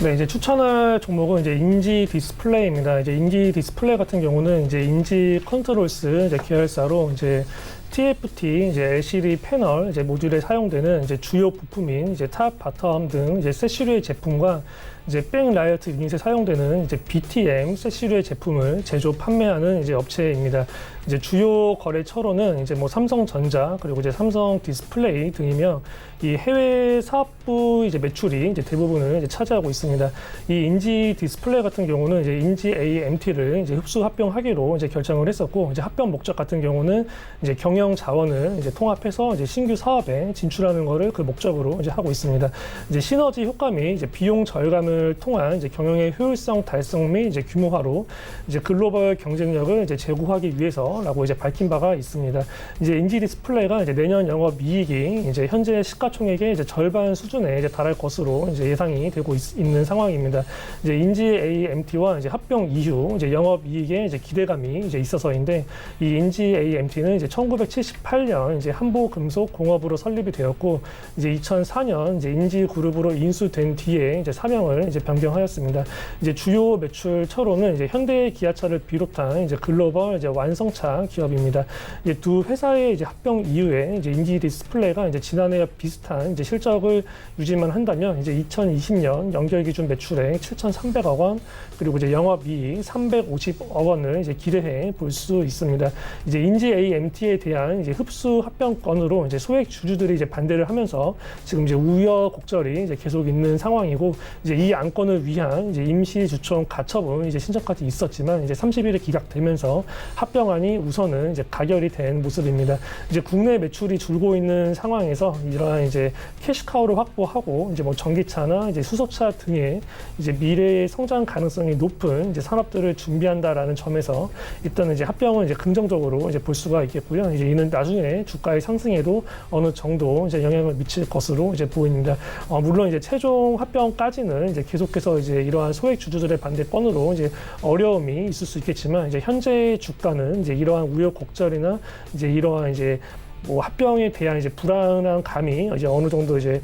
네, 이제 추천할 종목은 이제 인지 디스플레이입니다. 이제 인지 디스플레이 같은 경우는 이제 인지 컨트롤스 이제 계열사로 이제 TFT 이제 LCD 패널 이제 모듈에 사용되는 이제 주요 부품인 이제 탑, 바텀 등 이제 세시류의 제품과 이제 백라이트 유닛에 사용되는 이제 BTM 세시류의 제품을 제조 판매하는 이제 업체입니다. 이제 주요 거래처로는 이제 뭐 삼성전자 그리고 이제 삼성 디스플레이 등이며 이 해외 사업부 이제 매출이 이제 대부분을 이제 차지하고 있습니다. 이 인지 디스플레이 같은 경우는 이제 인지 AMT를 이제 흡수 합병하기로 이제 결정을 했었고, 이제 합병 목적 같은 경우는 이제 경영 자원을 이제 통합해서 이제 신규 사업에 진출하는 것을 그 목적으로 이제 하고 있습니다. 이제 시너지 효과 및 이제 비용 절감을 통한 이제 경영의 효율성 달성 및 이제 규모화로 이제 글로벌 경쟁력을 이제 제고하기 위해서라고 이제 밝힌 바가 있습니다. 이제 인지 디스플레이가 이제 내년 영업이익이 이제 현재 시가총액의 이제 절반 수준에 이제 달할 것으로 이제 예상이 되고 있는 상황입니다. 이제 인지 AMT와 이제 합병 이후 이제 영업이익에 이제 기대감이 이제 있어서인데, 이 인지 AMT는 이제 1978년 이제 한보금속공업으로 설립이 되었고, 이제 2004년 이제 인지그룹으로 인수된 뒤에 이제 사명을 이제 변경하였습니다. 이제 주요 매출처로는 이제 현대기아차를 비롯한 이제 글로벌 이제 완성차 기업입니다. 이제 두 회사의 이제 합병 이후에 이제 인지 디스플레이가 이제 지난해와 비슷한 이제 실적을 유지만 한다면 이제 2020년 연결 기준 매출액 7,300억 원 그리고 이제 영업이익 350억 원을 이제 기대해 볼 수 있습니다. 이제 인지 AMT에 대한 위한 이제 흡수 합병건으로 이제 소액 주주들이 이제 반대를 하면서 지금 이제 우여곡절이 이제 계속 있는 상황이고, 이제 이 안건을 위한 이제 임시 주총 가처분 이제 신청까지 있었지만 이제 30일에 기각되면서 합병안이 우선은 이제 가결이 된 모습입니다. 이제 국내 매출이 줄고 있는 상황에서 이러한 이제 캐시카우를 확보하고 이제 뭐 전기차나 이제 수소차 등의 이제 미래의 성장 가능성이 높은 이제 산업들을 준비한다라는 점에서 일단은 이제 합병은 이제 긍정적으로 이제 볼 수가 있겠고요. 이제 이는 나중에 주가의 상승에도 어느 정도 이제 영향을 미칠 것으로 이제 보입니다. 물론 이제 최종 합병까지는 이제 계속해서 이제 이러한 소액 주주들의 반대권으로 이제 어려움이 있을 수 있겠지만, 이제 현재 주가는 이제 이러한 우여곡절이나 이제 이러한 이제 뭐 합병에 대한 이제 불안한 감이 이제 어느 정도 이제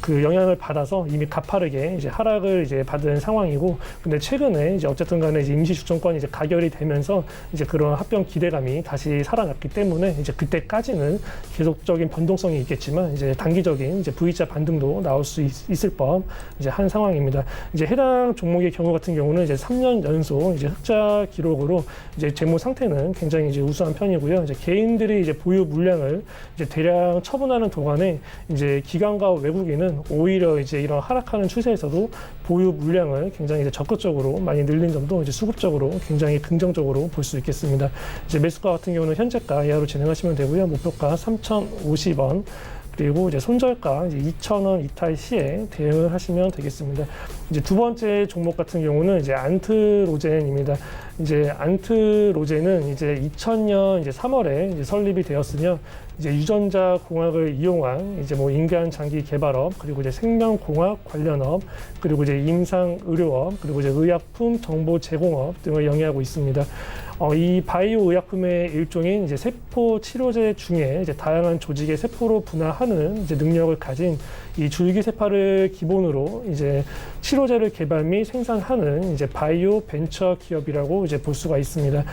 그 영향을 받아서 이미 가파르게 이제 하락을 이제 받은 상황이고, 근데 최근에 이제 어쨌든 간에 이제 임시 주총권이 이제 가결이 되면서 이제 그런 합병 기대감이 다시 살아났기 때문에 이제 그때까지는 계속적인 변동성이 있겠지만 이제 단기적인 이제 V자 반등도 나올 수 있을 법 이제 한 상황입니다. 이제 해당 종목의 경우 같은 경우는 이제 3년 연속 이제 흑자 기록으로 이제 재무 상태는 굉장히 이제 우수한 편이고요. 이제 개인들이 이제 보유 물량을 이제 대량 처분하는 동안에 이제 기관과 외국인은 오히려 이제 이런 하락하는 추세에서도 보유 물량을 굉장히 이제 적극적으로 많이 늘린 점도 이제 수급적으로 굉장히 긍정적으로 볼 수 있겠습니다. 이제 매수가 같은 경우는 현재가 이하로 진행하시면 되고요. 목표가 3,050원. 그리고 이제 손절가 이제 2,000원 이탈 시에 대응을 하시면 되겠습니다. 이제 두 번째 종목 같은 경우는 이제 안트로젠입니다. 이제 안트로젠은 이제 2000년 이제 3월에 이제 설립이 되었으며, 이제 유전자 공학을 이용한 이제 뭐 인간 장기 개발업, 그리고 이제 생명공학 관련업, 그리고 이제 임상 의료업, 그리고 이제 의약품 정보 제공업 등을 영위하고 있습니다. 이 바이오 의약품의 일종인 이제 세포 치료제 중에 이제 다양한 조직의 세포로 분화하는 이제 능력을 가진 이 줄기세포를 기본으로 이제 치료제를 개발 및 생산하는 이제 바이오 벤처 기업이라고 이제 볼 수가 있습니다.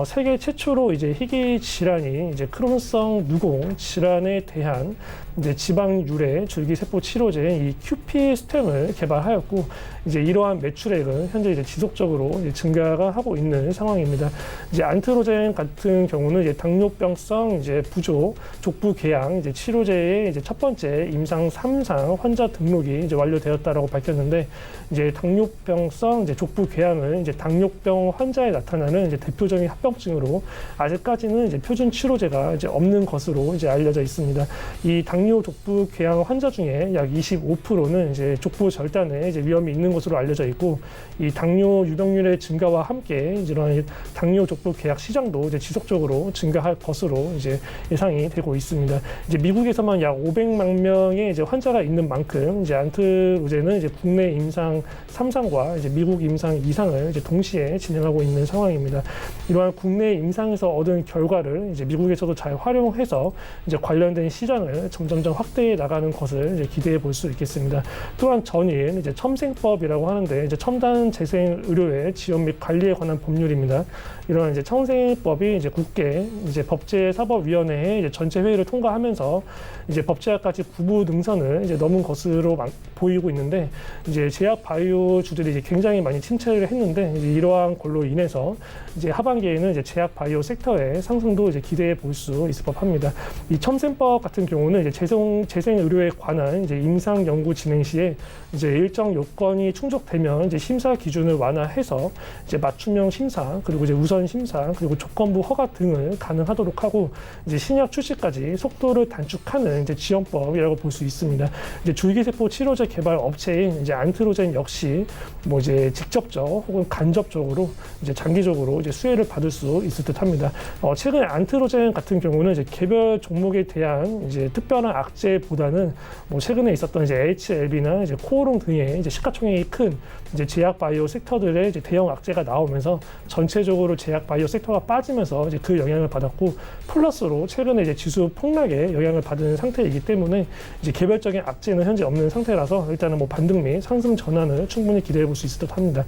세계 최초로 이제 희귀 질환이 이제 크론성 누공 질환에 대한 이제 지방 유래 줄기세포 치료제인 이 큐피 스템을 개발하였고, 이제 이러한 매출액은 현재 이제 지속적으로 이제 증가가 하고 있는 상황입니다. 이제 안트로젠 같은 경우는 이제 당뇨병성 이제 부족 족부 궤양 이제 치료제의 이제 첫 번째 임상 3상 환자 등록이 이제 완료되었다라고 밝혔는데, 이제 당뇨병성 이제 족부 궤양은 이제 당뇨병 환자에 나타나는 이제 대표적인 합병증으로 아직까지는 이제 표준 치료제가 이제 없는 것으로 이제 알려져 있습니다. 이 당뇨 족부 궤양 환자 중에 약 25%는 이제 족부 절단에 이제 위험이 있는 것으로 알려져 있고, 이 당뇨 유병률의 증가와 함께 이런 당뇨 족부 궤양 시장도 이제 지속적으로 증가할 것으로 이제 예상이 되고 있습니다. 이제 미국에서만 약 500만 명의 이제 환자가 있는 만큼 이제 안트로젠은 이제 국내 임상 3상과 이제 미국 임상 2상을 이제 동시에 진행하고 있는 상황입니다. 이러한 국내 임상에서 얻은 결과를 이제 미국에서도 잘 활용해서 이제 관련된 시장을 점점점 확대해 나가는 것을 이제 기대해 볼 수 있겠습니다. 또한 전일 이제 첨생법이라고 하는데 이제 첨단 재생 의료의 지원 및 관리에 관한 법률입니다. 이런 이제 첨생법이 이제 국회 이제 법제사법위원회에 이제 전체 회의를 통과하면서 이제 법제화까지 구부 능선을 이제 넘은 것으로 보이고 있는데, 이제 제약 바이오주들이 이제 굉장히 많이 침체를 했는데, 이제 이러한 걸로 인해서 이제 하반기에는 이제 제약 바이오 섹터의 상승도 이제 기대해 볼 수 있을 법합니다. 이 첨생법 같은 경우는 이제 재생 의료에 관한 이제 임상 연구 진행 시에 이제 일정 요건이 충족되면 이제 심사 기준을 완화해서 이제 맞춤형 심사, 그리고 이제 우선 심사, 그리고 조건부 허가 등을 가능하도록 하고, 이제 신약 출시까지 속도를 단축하는 이제 지원법이라고 볼 수 있습니다. 이제 줄기세포 치료제 개발 업체인 이제 안트로젠 역시 뭐 이제 직접적 혹은 간접적으로 이제 장기적으로 이제 수혜를 받을 수 있을 듯합니다. 최근에 안트로젠 같은 경우는 이제 개별 종목에 대한 이제 특별한 악재보다는 뭐 최근에 있었던 이제 HLB나 이제 코오롱 등의 이제 시가총액이 큰 이제 제약 바이오 섹터들의 이제 대형 악재가 나오면서 전체적으로 제약 바이오 섹터가 빠지면서 이제 그 영향을 받았고, 플러스로 최근에 이제 지수 폭락에 영향을 받은 상태이기 때문에 이제 개별적인 악재는 현재 없는 상태라서 일단은 뭐 반등 및 상승 전환을 충분히 기대해 볼 수 있을 듯합니다.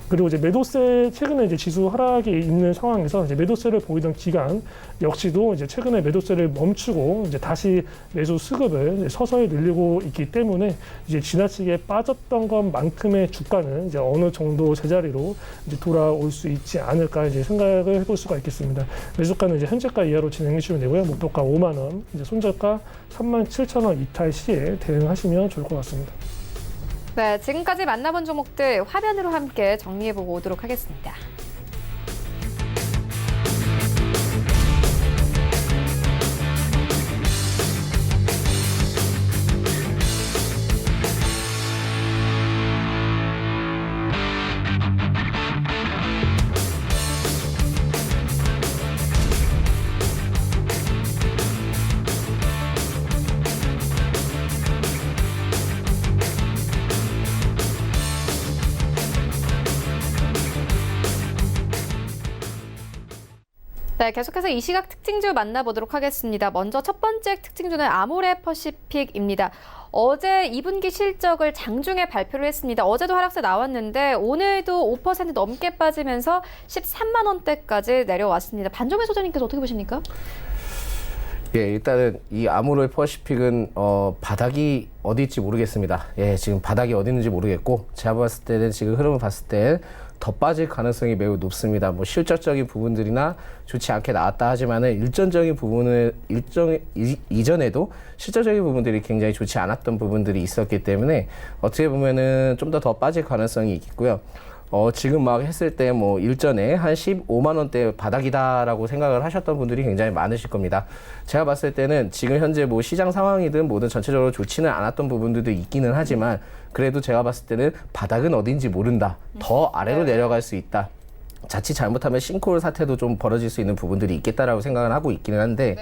그리고 이제 매도세 최근에 이제 지수 하락이 있는 상황에서 이제 매도세를 보이던 기간 역시도 이제 최근에 매도세를 멈추고 이제 다시 매수 수급을 이제 서서히 늘리고 있기 때문에 이제 지나치게 빠졌던 것만큼의 주가는 이제 어느 정도 제자리로 이제 돌아올 수 있지 않을까 이제 생각을 해볼 수가 있겠습니다. 매수가는 이제 현재가 이하로 진행해 주시면 되고요. 목표가 5만 원, 이제 손절가 37,000원 이탈 시에 대응하시면 좋을 것 같습니다. 네, 지금까지 만나본 종목들 화면으로 함께 정리해보고 오도록 하겠습니다. 네, 계속해서 이 시각 특징주 만나보도록 하겠습니다. 먼저 첫 번째 특징주는 아모레퍼시픽입니다. 어제 2분기 실적을 장중에 발표를 했습니다. 어제도 하락세 나왔는데 오늘도 5% 넘게 빠지면서 13만 원대까지 내려왔습니다. 반정혜 소장님께서 어떻게 보십니까? 예, 일단은 이 아모레퍼시픽은 바닥이 어디 있지 모르겠습니다. 예, 지금 바닥이 어디 있는지 모르겠고 제가 봤을 때는 지금 흐름을 봤을 때 더 빠질 가능성이 매우 높습니다. 뭐 실적적인 부분들이나 좋지 않게 나왔다 하지만은 일전적인 부분을 이전에도 실적적인 부분들이 굉장히 좋지 않았던 부분들이 있었기 때문에 어떻게 보면은 좀 더 빠질 가능성이 있고요. 지금 막 했을 때 뭐 일전에 한 15만 원대 바닥이다라고 생각을 하셨던 분들이 굉장히 많으실 겁니다. 제가 봤을 때는 지금 현재 뭐 시장 상황이든 뭐든 전체적으로 좋지는 않았던 부분들도 있기는 하지만 그래도 제가 봤을 때는 바닥은 어딘지 모른다. 더 아래로 내려갈 수 있다. 자칫 잘못하면 싱크홀 사태도 좀 벌어질 수 있는 부분들이 있겠다라고 생각을 하고 있기는 한데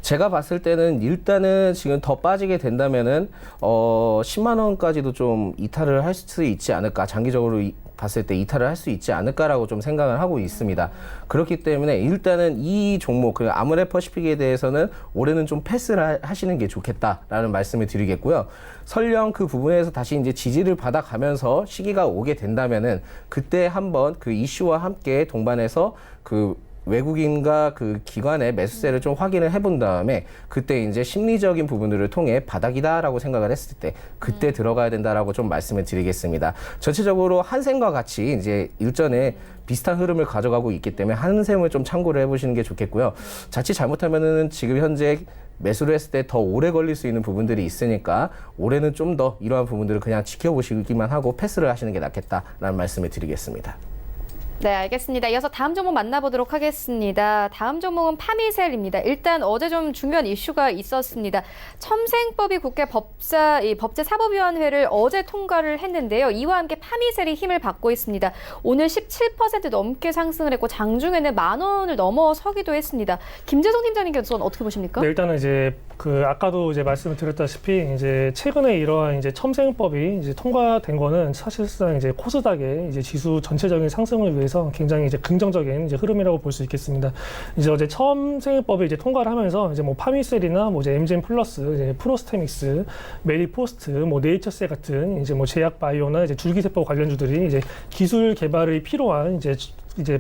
제가 봤을 때는 일단은 지금 더 빠지게 된다면은 10만 원까지도 좀 이탈을 할 수 있지 않을까, 장기적으로 봤을 때 이탈을 할 수 있지 않을까라고 좀 생각을 하고 있습니다. 그렇기 때문에 일단은 이 종목, 그 아모레퍼시픽에 대해서는 올해는 좀 패스를 하시는 게 좋겠다라는 말씀을 드리겠고요. 설령 그 부분에서 다시 이제 지지를 받아가면서 시기가 오게 된다면은 그때 한번 그 이슈와 함께 동반해서 그 외국인과 그 기관의 매수세를 좀 확인을 해본 다음에 그때 이제 심리적인 부분들을 통해 바닥이다라고 생각을 했을 때 그때 들어가야 된다라고 좀 말씀을 드리겠습니다. 전체적으로 한샘과 같이 이제 일전에 비슷한 흐름을 가져가고 있기 때문에 한샘을 좀 참고를 해보시는 게 좋겠고요. 자칫 잘못하면은 지금 현재 매수를 했을 때 더 오래 걸릴 수 있는 부분들이 있으니까 올해는 좀 더 이러한 부분들을 그냥 지켜보시기만 하고 패스를 하시는 게 낫겠다라는 말씀을 드리겠습니다. 네, 알겠습니다. 이어서 다음 종목 만나보도록 하겠습니다. 다음 종목은 파미셀입니다. 일단 어제 좀 중요한 이슈가 있었습니다. 첨생법이 국회 법제사법위원회를 어제 통과를 했는데요. 이와 함께 파미셀이 힘을 받고 있습니다. 오늘 17% 넘게 상승을 했고 장중에는 10,000원을 넘어서기도 했습니다. 김재성 팀장님께서는 어떻게 보십니까? 네, 일단은 이제 그 아까도 이제 말씀을 드렸다시피 이제 최근에 이러한 이제 첨생법이 이제 통과된 거는 사실상 이제 코스닥의 이제 지수 전체적인 상승을 위해서 굉장히 이제 긍정적인 이제 흐름이라고 볼 수 있겠습니다. 이제 어제 첨생법이 이제 통과를 하면서 이제 뭐 파미셀이나 뭐 이제 엠젠 플러스, 이제 프로스테믹스, 메리포스트, 뭐 네이처셀 같은 이제 뭐 제약 바이오나 이제 줄기세포 관련주들이 이제 기술 개발이 필요한 이제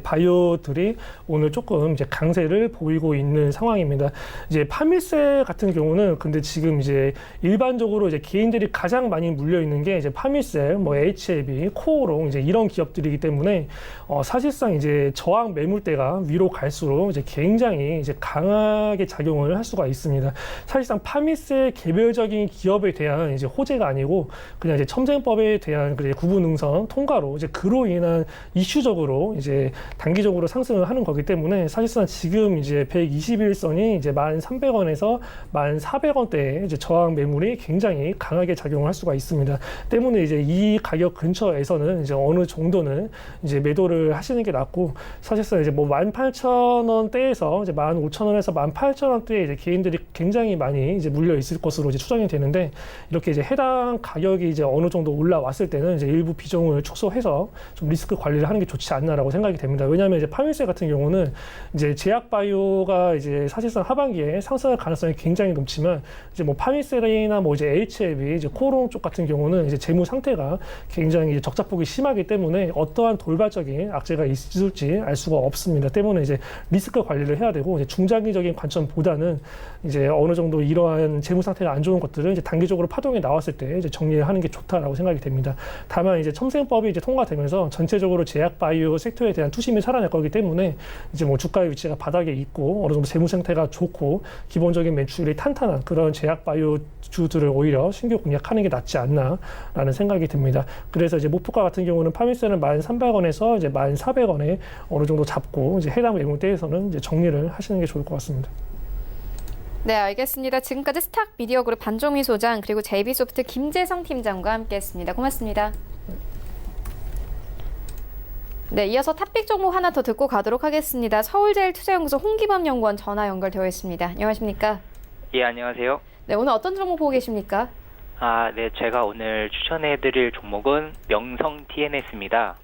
바이오들이 오늘 조금 이제 강세를 보이고 있는 상황입니다. 이제 파미셀 같은 경우는 근데 지금 이제 일반적으로 이제 개인들이 가장 많이 물려 있는 게 이제 파미셀, 뭐 HLB, 코오롱 이제 이런 기업들이기 때문에 사실상 이제 저항 매물대가 위로 갈수록 이제 굉장히 이제 강하게 작용을 할 수가 있습니다. 사실상 파미셀 개별적인 기업에 대한 이제 호재가 아니고 그냥 이제 첨생법에 대한 그 구분응선 통과로 이제 그로 인한 이슈적으로 이제 단기적으로 상승을 하는 거기 때문에 사실상 지금 이제 121선이 이제 1,300원에서 1,400원대의 이제 저항 매물이 굉장히 강하게 작용을 할 수가 있습니다. 때문에 이제 이 가격 근처에서는 이제 어느 정도는 이제 매도를 하시는 게 낫고 사실상 이제 뭐 18,000원대에서 이제 15,000원에서 18,000원대에 이제 개인들이 굉장히 많이 이제 물려 있을 것으로 이제 추정이 되는데 이렇게 이제 해당 가격이 이제 어느 정도 올라왔을 때는 이제 일부 비중을 축소해서 좀 리스크 관리를 하는 게 좋지 않나라고 생각이 생각이 됩니다. 왜냐하면 이제 파미세 같은 경우는 이제 제약바이오가 이제 사실상 하반기에 상승할 가능성이 굉장히 높지만 이제 뭐 파미셀이나 뭐 이제 HLB, 이제 코오롱 쪽 같은 경우는 이제 재무 상태가 굉장히 이제 적자폭이 심하기 때문에 어떠한 돌발적인 악재가 있을지 알 수가 없습니다. 때문에 이제 리스크 관리를 해야 되고 이제 중장기적인 관점보다는 이제 어느 정도 이러한 재무 상태가 안 좋은 것들을 이제 단기적으로 파동이 나왔을 때 이제 정리를 하는 게 좋다라고 생각이 됩니다. 다만 이제 첨생법이 이제 통과되면서 전체적으로 제약 바이오 섹터에 대한 투심이 살아날 거기 때문에 이제 뭐 주가의 위치가 바닥에 있고 어느 정도 재무 상태가 좋고 기본적인 매출이 탄탄한 그런 제약 바이오 주들을 오히려 신규 공략하는 게 낫지 않나라는 생각이 듭니다. 그래서 이제 목표가 같은 경우는 파미세는 1,300원에서 이제 1,400원에 어느 정도 잡고 이제 해당 매물대에서는 이제 정리를 하시는 게 좋을 것 같습니다. 네, 알겠습니다. 지금까지 스탁 미디어 그룹 반종희 소장 그리고 JB소프트 김재성 팀장과 함께했습니다. 고맙습니다. 네, 이어서 탑픽 종목 하나 더 듣고 가도록 하겠습니다. 서울제일투자연구소 홍기범 연구원 전화 연결되어 있습니다. 안녕하십니까? 예, 안녕하세요. 네, 오늘 어떤 종목 보고 계십니까? 네, 제가 오늘 추천해드릴 종목은 명성 TNS입니다.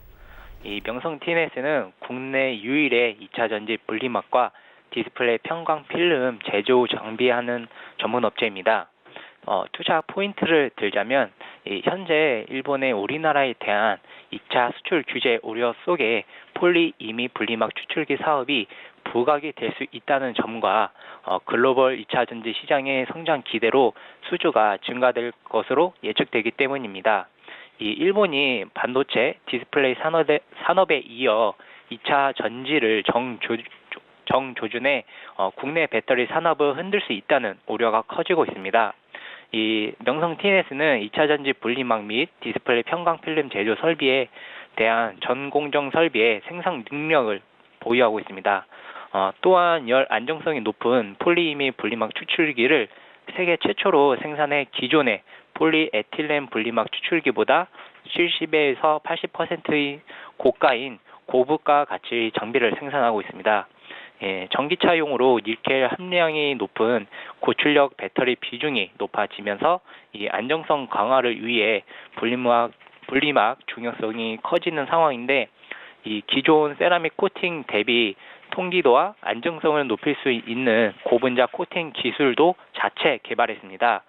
이 명성 TNS는 국내 유일의 2차 전지 분리막과 디스플레이 편광 필름 제조 장비하는 전문 업체입니다. 투자 포인트를 들자면 현재 일본의 우리나라에 대한 2차 수출 규제 우려 속에 폴리 이미 분리막 추출기 사업이 부각이 될 수 있다는 점과 글로벌 2차 전지 시장의 성장 기대로 수주가 증가될 것으로 예측되기 때문입니다. 이 일본이 반도체 디스플레이 산업에 이어 2차 전지를 정조준해 국내 배터리 산업을 흔들 수 있다는 우려가 커지고 있습니다. 이 명성 TNS는 2차 전지 분리막 및 디스플레이 편광 필름 제조 설비에 대한 전공정 설비의 생산 능력을 보유하고 있습니다. 또한 열 안정성이 높은 폴리이미 분리막 추출기를 세계 최초로 생산해 기존의 폴리에틸렌 분리막 추출기보다 70에서 80%의 고가인 고부가 가치 장비를 생산하고 있습니다. 전기차용으로 니켈 함량이 높은 고출력 배터리 비중이 높아지면서 이 안정성 강화를 위해 분리막 중요성이 커지는 상황인데 이 기존 세라믹 코팅 대비 통기도와 안정성을 높일 수 있는 고분자 코팅 기술도 자체 개발했습니다.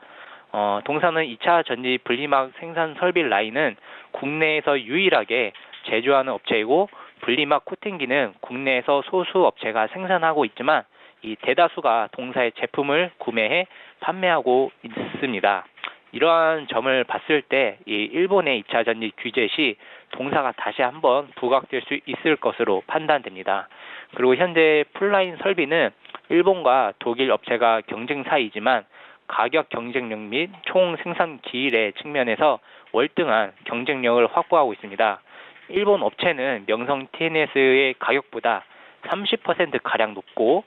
동사는 2차 전지 분리막 생산 설비 라인은 국내에서 유일하게 제조하는 업체이고 분리막 코팅기는 국내에서 소수 업체가 생산하고 있지만 이 대다수가 동사의 제품을 구매해 판매하고 있습니다. 이러한 점을 봤을 때 이 일본의 2차 전지 규제 시 동사가 다시 한번 부각될 수 있을 것으로 판단됩니다. 그리고 현재 풀라인 설비는 일본과 독일 업체가 경쟁 사이지만 가격 경쟁력 및 총 생산 기일의 측면에서 월등한 경쟁력을 확보하고 있습니다. 일본 업체는 명성 TNS의 가격보다 30%가량 높고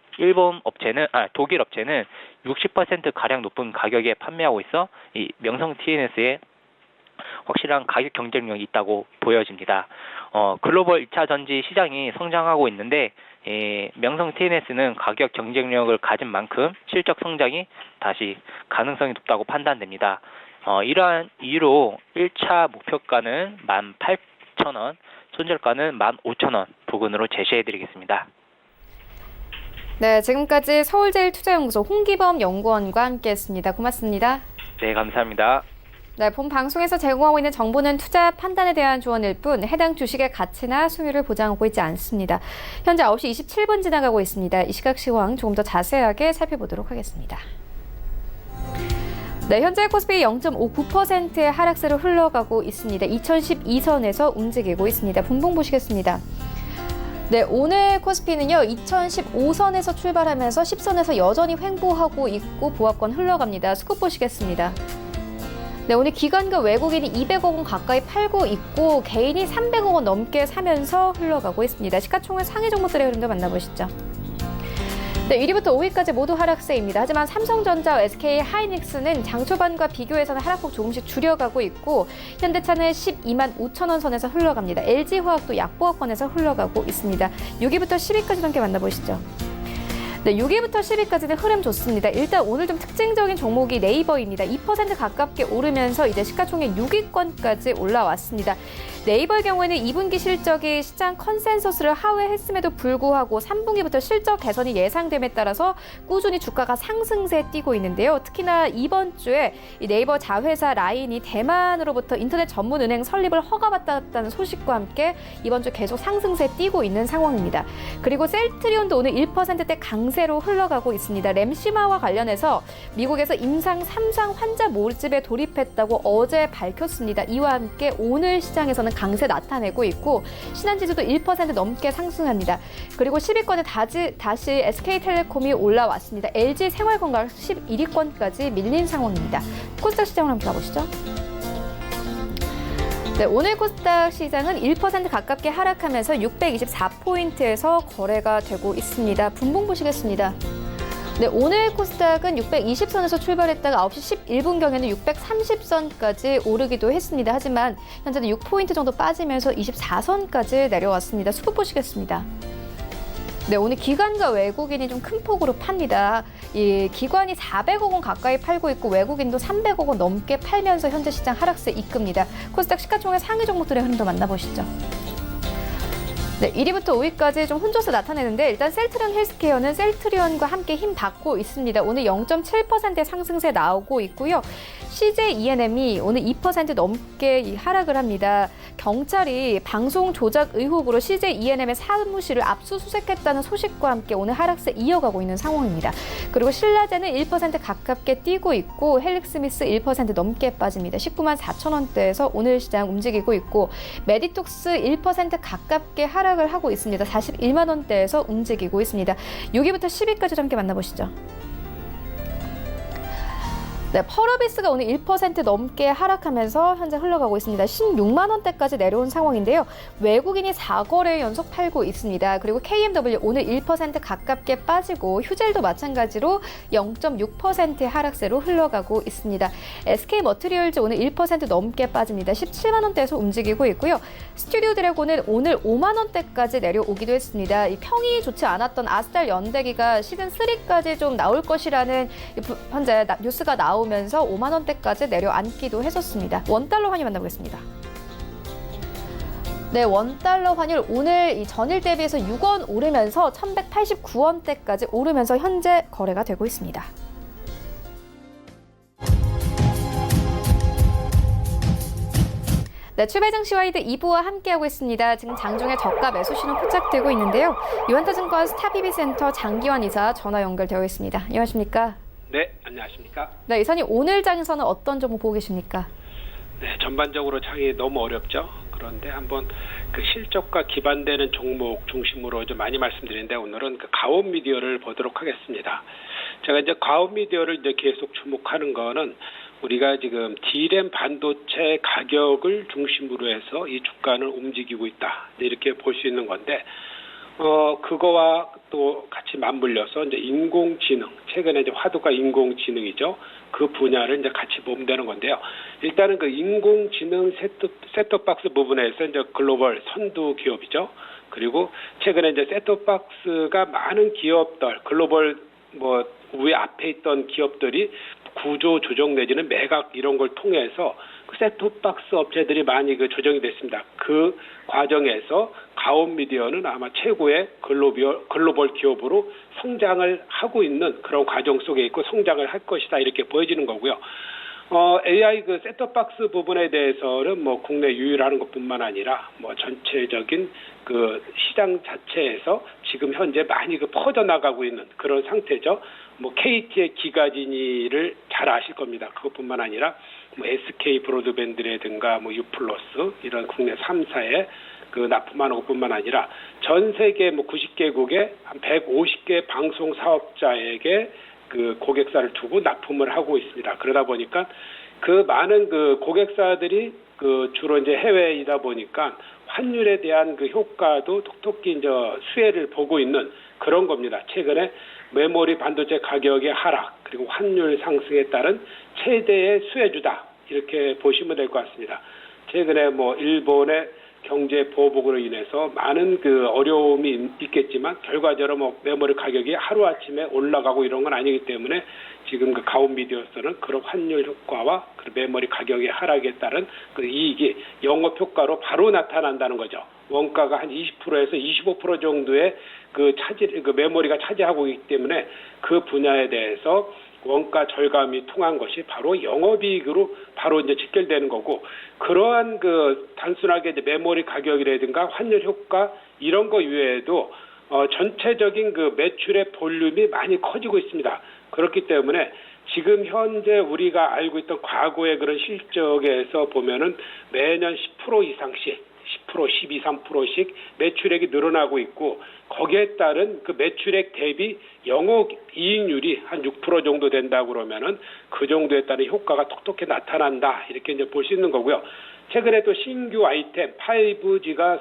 독일 업체는 60%가량 높은 가격에 판매하고 있어 이 명성 TNS의 확실한 가격 경쟁력이 있다고 보여집니다. 글로벌 2차 전지 시장이 성장하고 있는데 명성 TNS는 가격 경쟁력을 가진 만큼 실적 성장이 다시 가능성이 높다고 판단됩니다. 이러한 이유로 1차 목표가는 18,000원, 손절가는 15,000원 부근으로 제시해드리겠습니다. 네, 지금까지 서울제일투자연구소 홍기범 연구원과 함께했습니다. 고맙습니다. 네, 감사합니다. 네, 본 방송에서 제공하고 있는 정보는 투자 판단에 대한 조언일 뿐 해당 주식의 가치나 수익률을 보장하고 있지 않습니다. 현재 9시 27분 지나가고 있습니다. 이 시각 시황 조금 더 자세하게 살펴보도록 하겠습니다. 네, 현재 코스피 0.59%의 하락세로 흘러가고 있습니다. 2012선에서 움직이고 있습니다. 분봉 보시겠습니다. 네, 오늘 코스피는요, 2015선에서 출발하면서 10선에서 여전히 횡보하고 있고 보합권 흘러갑니다. 수급 보시겠습니다. 네, 오늘 기관과 외국인이 200억 원 가까이 팔고 있고 개인이 300억 원 넘게 사면서 흘러가고 있습니다. 시가총액 상위 종목들의 흐름도 만나보시죠. 네, 1위부터 5위까지 모두 하락세입니다. 하지만 삼성전자와 SK하이닉스는 장 초반과 비교해서는 하락폭 조금씩 줄여가고 있고 현대차는 12만 5천 원 선에서 흘러갑니다. LG화학도 약보합권에서 흘러가고 있습니다. 6위부터 10위까지 함께 만나보시죠. 네, 6위부터 10위까지는 흐름 좋습니다. 일단 오늘 좀 특징적인 종목이 네이버입니다. 2% 가깝게 오르면서 이제 시가총액 6위권까지 올라왔습니다. 네이버의 경우에는 2분기 실적이 시장 컨센서스를 하회했음에도 불구하고 3분기부터 실적 개선이 예상됨에 따라서 꾸준히 주가가 상승세에 뛰고 있는데요. 특히나 이번 주에 이 네이버 자회사 라인이 대만으로부터 인터넷 전문 은행 설립을 허가받았다는 소식과 함께 이번 주 계속 상승세에 뛰고 있는 상황입니다. 그리고 셀트리온도 오늘 1%대 강세로 흘러가고 있습니다. 램시마와 관련해서 미국에서 임상 3상 환자 모집에 돌입했다고 어제 밝혔습니다. 이와 함께 오늘 시장에서는 강세 나타내고 있고 신한지수도 1% 넘게 상승합니다. 그리고 10위권에 다시 SK텔레콤이 올라왔습니다. LG생활건강 11위권까지 밀린 상황입니다. 코스닥 시장을 한번 봐보시죠. 네, 오늘 코스닥 시장은 1% 가깝게 하락하면서 624포인트에서 거래가 되고 있습니다. 분봉 보시겠습니다. 네, 오늘 코스닥은 620선에서 출발했다가 9시 11분경에는 630선까지 오르기도 했습니다. 하지만 현재는 6포인트 정도 빠지면서 24선까지 내려왔습니다. 수급 보시겠습니다. 네, 오늘 기관과 외국인이 좀 큰 폭으로 팝니다. 이 기관이 400억 원 가까이 팔고 있고 외국인도 300억 원 넘게 팔면서 현재 시장 하락세 이끕니다. 코스닥 시가총액 상위 종목들의 흐름도 만나보시죠. 네, 1위부터 5위까지 좀 혼조세 나타내는데 일단 셀트리온 헬스케어는 셀트리온과 함께 힘 받고 있습니다. 오늘 0.7%의 상승세 나오고 있고요. CJ ENM이 오늘 2% 넘게 하락을 합니다. 경찰이 방송 조작 의혹으로 CJ ENM의 사무실을 압수수색했다는 소식과 함께 오늘 하락세 이어가고 있는 상황입니다. 그리고 신라제는 1% 가깝게 뛰고 있고 헬릭스미스 1% 넘게 빠집니다. 19만 4천 원대에서 오늘 시장 움직이고 있고 메디톡스 1% 가깝게 하락을 하고 있습니다. 41만 원대에서 움직이고 있습니다. 6위부터 10위까지 함께 만나보시죠. 네, 펄어비스가 오늘 1% 넘게 하락하면서 현재 흘러가고 있습니다. 16만 원대까지 내려온 상황인데요. 외국인이 4거래 연속 팔고 있습니다. 그리고 KMW 오늘 1% 가깝게 빠지고 휴젤도 마찬가지로 0.6%의 하락세로 흘러가고 있습니다. SK머티리얼즈 오늘 1% 넘게 빠집니다. 17만 원대에서 움직이고 있고요. 스튜디오 드래곤은 오늘 5만 원대까지 내려오기도 했습니다. 이 평이 좋지 않았던 아스달 연대기가 시즌3까지 좀 나올 것이라는 현재 뉴스가 나오면서 5만 원대까지 내려앉기도 했었습니다. 원달러 환율 만나보겠습니다. 네, 원달러 환율 오늘 이 전일 대비해서 6원 오르면서 1189원대까지 오르면서 현재 거래가 되고 있습니다. 네, 출발 증시와이드 2부와 함께하고 있습니다. 지금 장중에 저가 매수 신호 포착되고 있는데요. 유한타증권 스타비비센터 장기환 이사 전화 연결되어 있습니다. 안녕하십니까? 네, 안녕하십니까? 네, 이사님 오늘 장에서는 어떤 종목 보고 계십니까? 네, 전반적으로 장이 너무 어렵죠. 그런데 한번 그 실적과 기반되는 종목 중심으로 좀 많이 말씀드리는데 오늘은 그 가온미디어를 보도록 하겠습니다. 제가 이제 가온미디어를 이제 계속 주목하는 거는 우리가 지금 D램 반도체 가격을 중심으로 해서 이 주가는 움직이고 있다. 이렇게 볼 수 있는 건데, 그거와 또 같이 맞물려서 이제 인공지능, 최근에 이제 화두가 인공지능이죠. 그 분야를 이제 같이 보면 되는 건데요. 일단은 그 인공지능 셋톱박스 부분에서 이제 글로벌 선두 기업이죠. 그리고 최근에 이제 셋톱박스가 많은 기업들, 글로벌 우에 앞에 있던 기업들이 구조 조정 내지는 매각 이런 걸 통해서 그 셋톱박스 업체들이 많이 그 조정이 됐습니다. 그 과정에서 가온미디어는 아마 최고의 글로벌 기업으로 성장을 하고 있는 그런 과정 속에 있고 성장을 할 것이다 이렇게 보여지는 거고요. AI 그 셋톱박스 부분에 대해서는 국내 유일하는 것뿐만 아니라 전체적인 그 시장 자체에서 지금 현재 많이 그 퍼져나가고 있는 그런 상태죠. KT의 기가진이를 잘 아실 겁니다. 그것뿐만 아니라 SK 브로드밴드라든가 U+ 이런 국내 3사의 그 납품하는 것뿐만 아니라 전 세계 90개국의 한 150개 방송 사업자에게 그 고객사를 두고 납품을 하고 있습니다. 그러다 보니까 그 많은 그 고객사들이 그 주로 이제 해외이다 보니까 환율에 대한 그 효과도 톡톡히 이제 수혜를 보고 있는 그런 겁니다. 최근에 메모리 반도체 가격의 하락 그리고 환율 상승에 따른 최대의 수혜주다 이렇게 보시면 될 것 같습니다. 최근에 일본의 경제 보복으로 인해서 많은 그 어려움이 있겠지만 결과적으로 뭐 메모리 가격이 하루아침에 올라가고 이런 건 아니기 때문에 지금 그 가온 미디어에서는 그런 환율 효과와 그 메모리 가격의 하락에 따른 그 이익이 영업 효과로 바로 나타난다는 거죠. 원가가 한 20%에서 25% 정도의 그 메모리가 차지하고 있기 때문에 그 분야에 대해서 원가 절감이 통한 것이 바로 영업이익으로 바로 이제 직결되는 거고, 그러한 그 단순하게 이제 메모리 가격이라든가 환율 효과 이런 거 이외에도 전체적인 그 매출의 볼륨이 많이 커지고 있습니다. 그렇기 때문에 지금 현재 우리가 알고 있던 과거의 그런 실적에서 보면은 매년 10% 이상씩 10%, 12, 3%씩 매출액이 늘어나고 있고, 거기에 따른 그 매출액 대비 영업 이익률이 한 6% 정도 된다고 그러면은 그 정도에 따른 효과가 톡톡히 나타난다, 이렇게 이제 볼 수 있는 거고요. 최근에 또 신규 아이템 5G가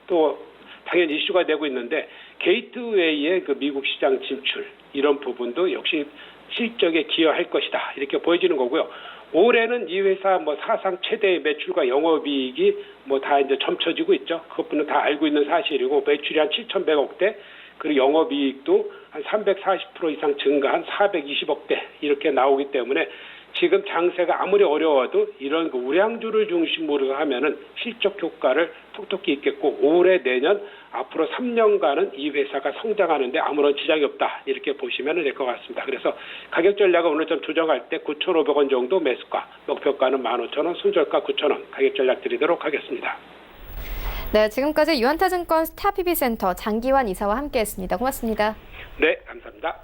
또 당연히 이슈가 되고 있는데, 게이트웨이의 그 미국 시장 진출 이런 부분도 역시 실적에 기여할 것이다, 이렇게 보여지는 거고요. 올해는 이 회사 뭐 사상 최대의 매출과 영업이익이 뭐 다 이제 점쳐지고 있죠. 그것뿐은 다 알고 있는 사실이고, 매출이 한 7,100억대, 그리고 영업이익도 한 340% 이상 증가한 420억대 이렇게 나오기 때문에 지금 장세가 아무리 어려워도 이런 그 우량주를 중심으로 하면은 실적 효과를 톡톡히 있겠고, 올해 내년 앞으로 3년간은 이 회사가 성장하는데 아무런 지장이 없다, 이렇게 보시면 될 것 같습니다. 그래서 가격 전략을 오늘 좀 조정할 때 9,500원 정도 매수가, 목표가는 15,000원, 손절가 9,000원 가격 전략 드리도록 하겠습니다. 네, 지금까지 유한타증권 스타PB센터 장기환 이사와 함께했습니다. 고맙습니다. 네, 감사합니다.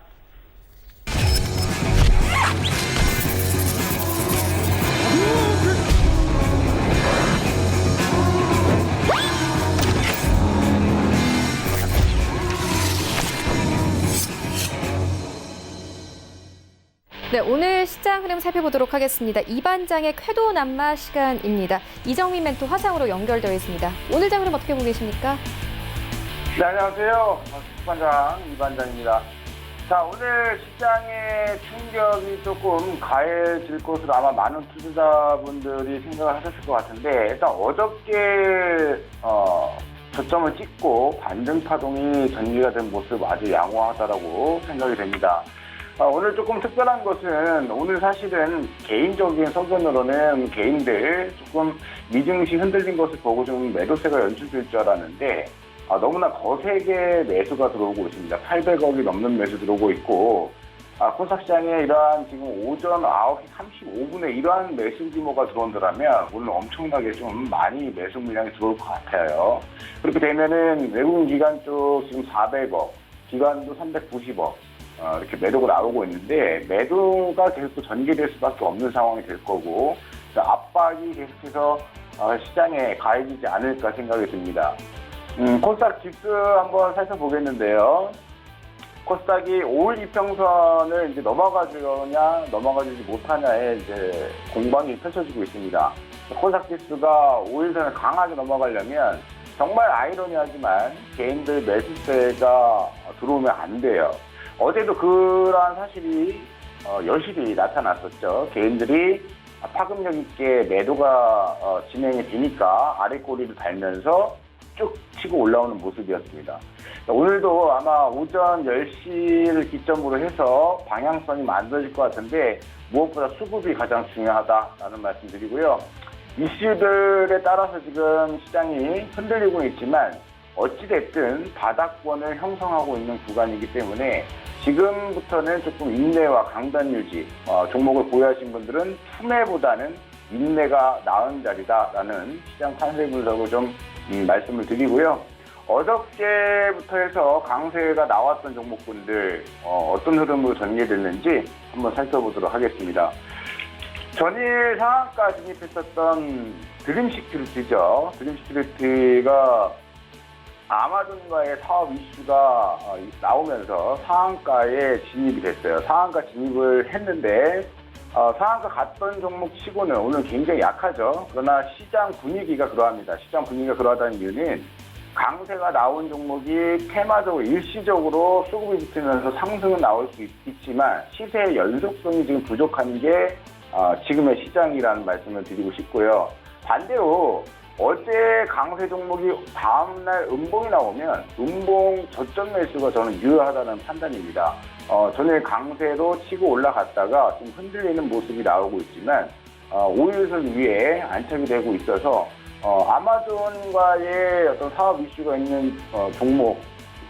네, 오늘 시장 흐름 살펴보도록 하겠습니다. 이반장의 쾌도 난마 시간입니다. 이정민 멘토 화상으로 연결되어 있습니다. 오늘 장 흐름 어떻게 보고 계십니까? 네, 안녕하세요. 축반장 이반장입니다. 자, 오늘 시장의 충격이 조금 가해질 것으로 아마 많은 투자자분들이 생각을 하셨을 것 같은데, 일단 어저께 저점을 찍고 반등 파동이 전개가 된 모습 아주 양호하다라고 생각이 됩니다. 오늘 조금 특별한 것은, 오늘 사실은 개인적인 소견으로는 개인들 조금 미증시 흔들린 것을 보고 좀 매도세가 연출될 줄 알았는데, 너무나 거세게 매수가 들어오고 있습니다. 800억이 넘는 매수 들어오고 있고, 코스닥 시장에 이러한 지금 오전 9시 35분에 이러한 매수 규모가 들어온다면 오늘 엄청나게 좀 많이 매수 물량이 들어올 것 같아요. 그렇게 되면은 외국인 기관 쪽 지금 400억, 기관도 390억, 이렇게 매도가 나오고 있는데, 매도가 계속 또 전개될 수밖에 없는 상황이 될 거고, 압박이 계속해서 시장에 가해지지 않을까 생각이 듭니다. 코스닥 지수 한번 살펴보겠는데요. 코스닥이 5일 이평선을 이제 넘어가주냐 넘어가주지 못하냐에 이제 공방이 펼쳐지고 있습니다. 코스닥 지수가 5일선을 강하게 넘어가려면 정말 아이러니하지만 개인들 매수세가 들어오면 안 돼요. 어제도 그러한 사실이 여실히 나타났었죠. 개인들이 파급력 있게 매도가 진행이 되니까 아래 꼬리를 달면서 쭉 치고 올라오는 모습이었습니다. 오늘도 아마 오전 10시를 기점으로 해서 방향성이 만들어질 것 같은데, 무엇보다 수급이 가장 중요하다라는 말씀 드리고요. 이슈들에 따라서 지금 시장이 흔들리고 있지만 어찌됐든 바닥권을 형성하고 있는 구간이기 때문에 지금부터는 조금 인내와 강단 유지, 종목을 보유하신 분들은 투매보다는 인내가 나은 자리다라는 시장 판세 분석을 좀 말씀을 드리고요. 어저께부터 해서 강세가 나왔던 종목군들 어떤 흐름으로 전개됐는지 한번 살펴보도록 하겠습니다. 전일 상한가 진입했었던 드림시큐리티죠. 드림시큐리티가 아마존과의 사업 이슈가 나오면서 상한가에 진입이 됐어요. 상한가 진입을 했는데 상한가 갔던 종목 치고는 오늘 굉장히 약하죠. 그러나 시장 분위기가 그러합니다. 시장 분위기가 그러하다는 이유는 강세가 나온 종목이 테마적으로 일시적으로 수급이 붙으면서 상승은 나올 수 있지만 시세의 연속성이 지금 부족한 게 지금의 시장이라는 말씀을 드리고 싶고요. 반대로 어제 강세 종목이 다음날 음봉이 나오면 음봉 저점 매수가 저는 유효하다는 판단입니다. 전일 강세로 치고 올라갔다가 좀 흔들리는 모습이 나오고 있지만 5일선 위에 안착이 되고 있어서 아마존과의 어떤 사업 이슈가 있는 종목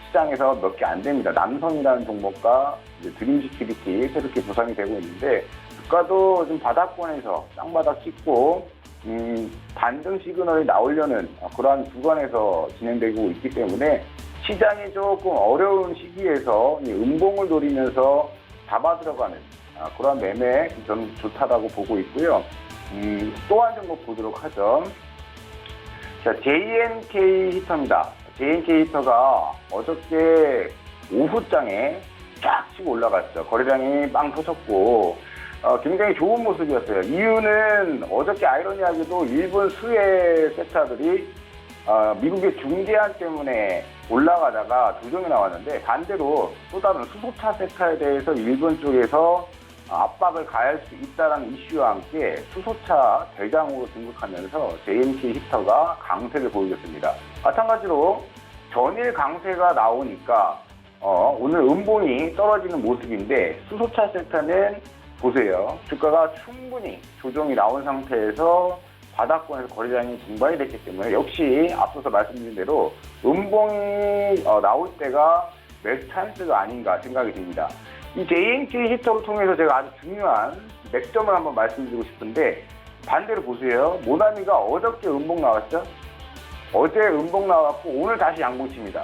시장에서 몇 개 안 됩니다. 남성이라는 종목과 이제 드림시큐리티 새롭게 부상이 되고 있는데 주가도 좀 바닥권에서 쌍바닥 찍고 반등 시그널이 나오려는 그러한 구간에서 진행되고 있기 때문에 시장이 조금 어려운 시기에서 이 음봉을 노리면서 잡아 들어가는 그런 매매 저는 좋다라고 보고 있고요. 또 한 종목 보도록 하죠. 자, JNK 히터입니다. JNK 히터가 어저께 오후장에 쫙 치고 올라갔죠. 거래량이 빵 터졌고 굉장히 좋은 모습이었어요. 이유는 어저께 아이러니하게도 일본 수혜 섹터들이 미국의 중재안 때문에 올라가다가 조정이 나왔는데 반대로 또 다른 수소차 섹터에 대해서 일본 쪽에서 압박을 가할 수 있다는 이슈와 함께 수소차 대장으로 등극하면서 JNK 히터가 강세를 보여줬습니다. 마찬가지로 전일 강세가 나오니까 오늘 음봉이 떨어지는 모습인데 수소차 섹터는 보세요. 주가가 충분히 조정이 나온 상태에서 바닥권에서 거래량이 증발이 됐기 때문에 역시 앞서서 말씀드린 대로 음봉이 나올 때가 매수 찬스가 아닌가 생각이 듭니다. 이 JNK 히터를 통해서 제가 아주 중요한 맥점을 한번 말씀드리고 싶은데 반대로 보세요. 모나미가 어저께 음봉 나왔죠? 어제 음봉 나왔고 오늘 다시 양봉칩니다.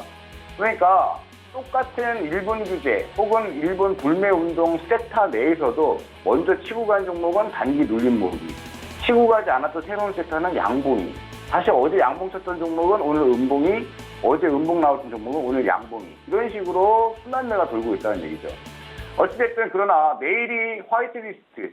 그러니까 똑같은 일본 규제 혹은 일본 불매 운동 섹터 내에서도 먼저 치고 간 종목은 단기 눌림 모으기, 치고 가지 않았던 새로운 섹터는 양봉이, 다시 어제 양봉 쳤던 종목은 오늘 음봉이, 어제 음봉 나왔던 종목은 오늘 양봉이, 이런 식으로 순환매가 돌고 있다는 얘기죠. 어찌됐든 그러나 내일이 화이트리스트,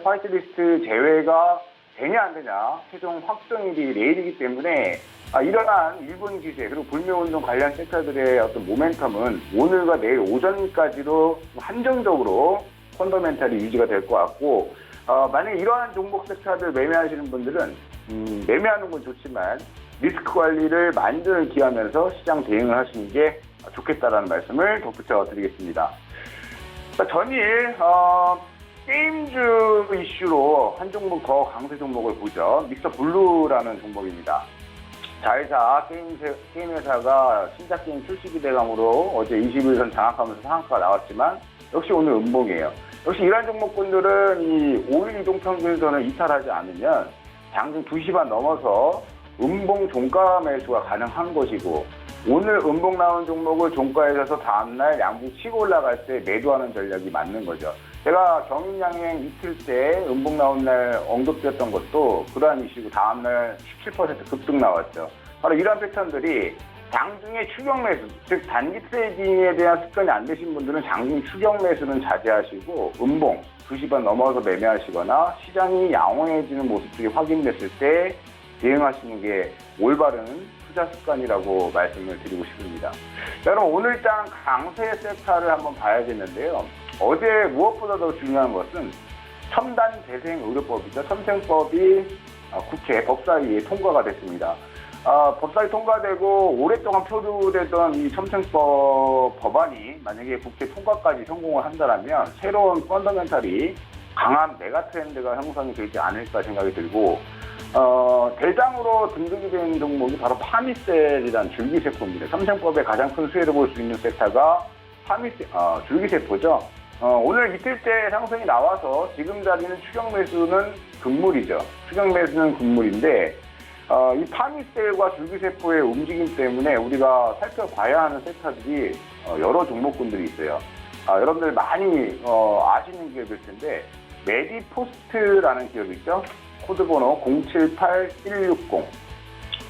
화이트리스트 제외가 되냐 안 되냐 최종 확정일이 내일이기 때문에 일어난 일본 규제 그리고 불매운동 관련 섹터들의 어떤 모멘텀은 오늘과 내일 오전까지도 한정적으로 펀더멘탈이 유지가 될 것 같고 만약에 이러한 종목 섹터들 매매하시는 분들은 매매하는 건 좋지만 리스크 관리를 만전을 기하면서 시장 대응을 하시는 게 좋겠다라는 말씀을 덧붙여 드리겠습니다. 전일 게임주 이슈로 한 종목 더 강세 종목을 보죠. 믹서 블루라는 종목입니다. 자회사 게임 회사가 신작 게임 출시 기대감으로 어제 21선 장악하면서 상한가가 나왔지만 역시 오늘 음봉이에요. 역시 이러한 종목군들은 이 5일 이동평균선을 이탈하지 않으면 장중 2시 반 넘어서 음봉 종가 매수가 가능한 것이고 오늘 음봉 나온 종목을 종가에서 다음날 양봉 치고 올라갈 때 매도하는 전략이 맞는 거죠. 제가 경인양행 이틀 때 음봉 나온 날 언급드렸던 것도 그러한 이슈고 다음날 17% 급등 나왔죠. 바로 이러한 패턴들이 장중에 추격 매수, 즉 단기 트레이딩에 대한 습관이 안 되신 분들은 장중 추격 매수는 자제하시고 음봉 2시 반 넘어서 매매하시거나 시장이 양호해지는 모습들이 확인됐을 때 대응하시는 게 올바른 투자 습관이라고 말씀을 드리고 싶습니다. 여러분 오늘장 강세 섹터를 한번 봐야겠는데요. 어제 무엇보다 더 중요한 것은 첨단 재생 의료법이죠. 첨생법이 국회 법사위에 통과가 됐습니다. 법사위 통과되고 오랫동안 표류되던 이 첨생법 법안이 만약에 국회 통과까지 성공을 한다면 새로운 펀더멘탈이 강한 메가트렌드가 형성이 되지 않을까 생각이 들고 대장으로 등극이 된 종목이 바로 파미셀이라는 줄기세포입니다. 첨생법의 가장 큰 수혜를 볼 수 있는 섹터가 줄기세포죠. 오늘 이틀째 상승이 나와서 지금 자리는 추격 매수는 금물이죠. 추격 매수는 금물인데 이 파미셀과 줄기세포의 움직임 때문에 우리가 살펴봐야 하는 섹터들이 여러 종목군들이 있어요. 여러분들 많이 아시는 기업일 텐데 메디포스트라는 기업이 있죠. 코드번호 078160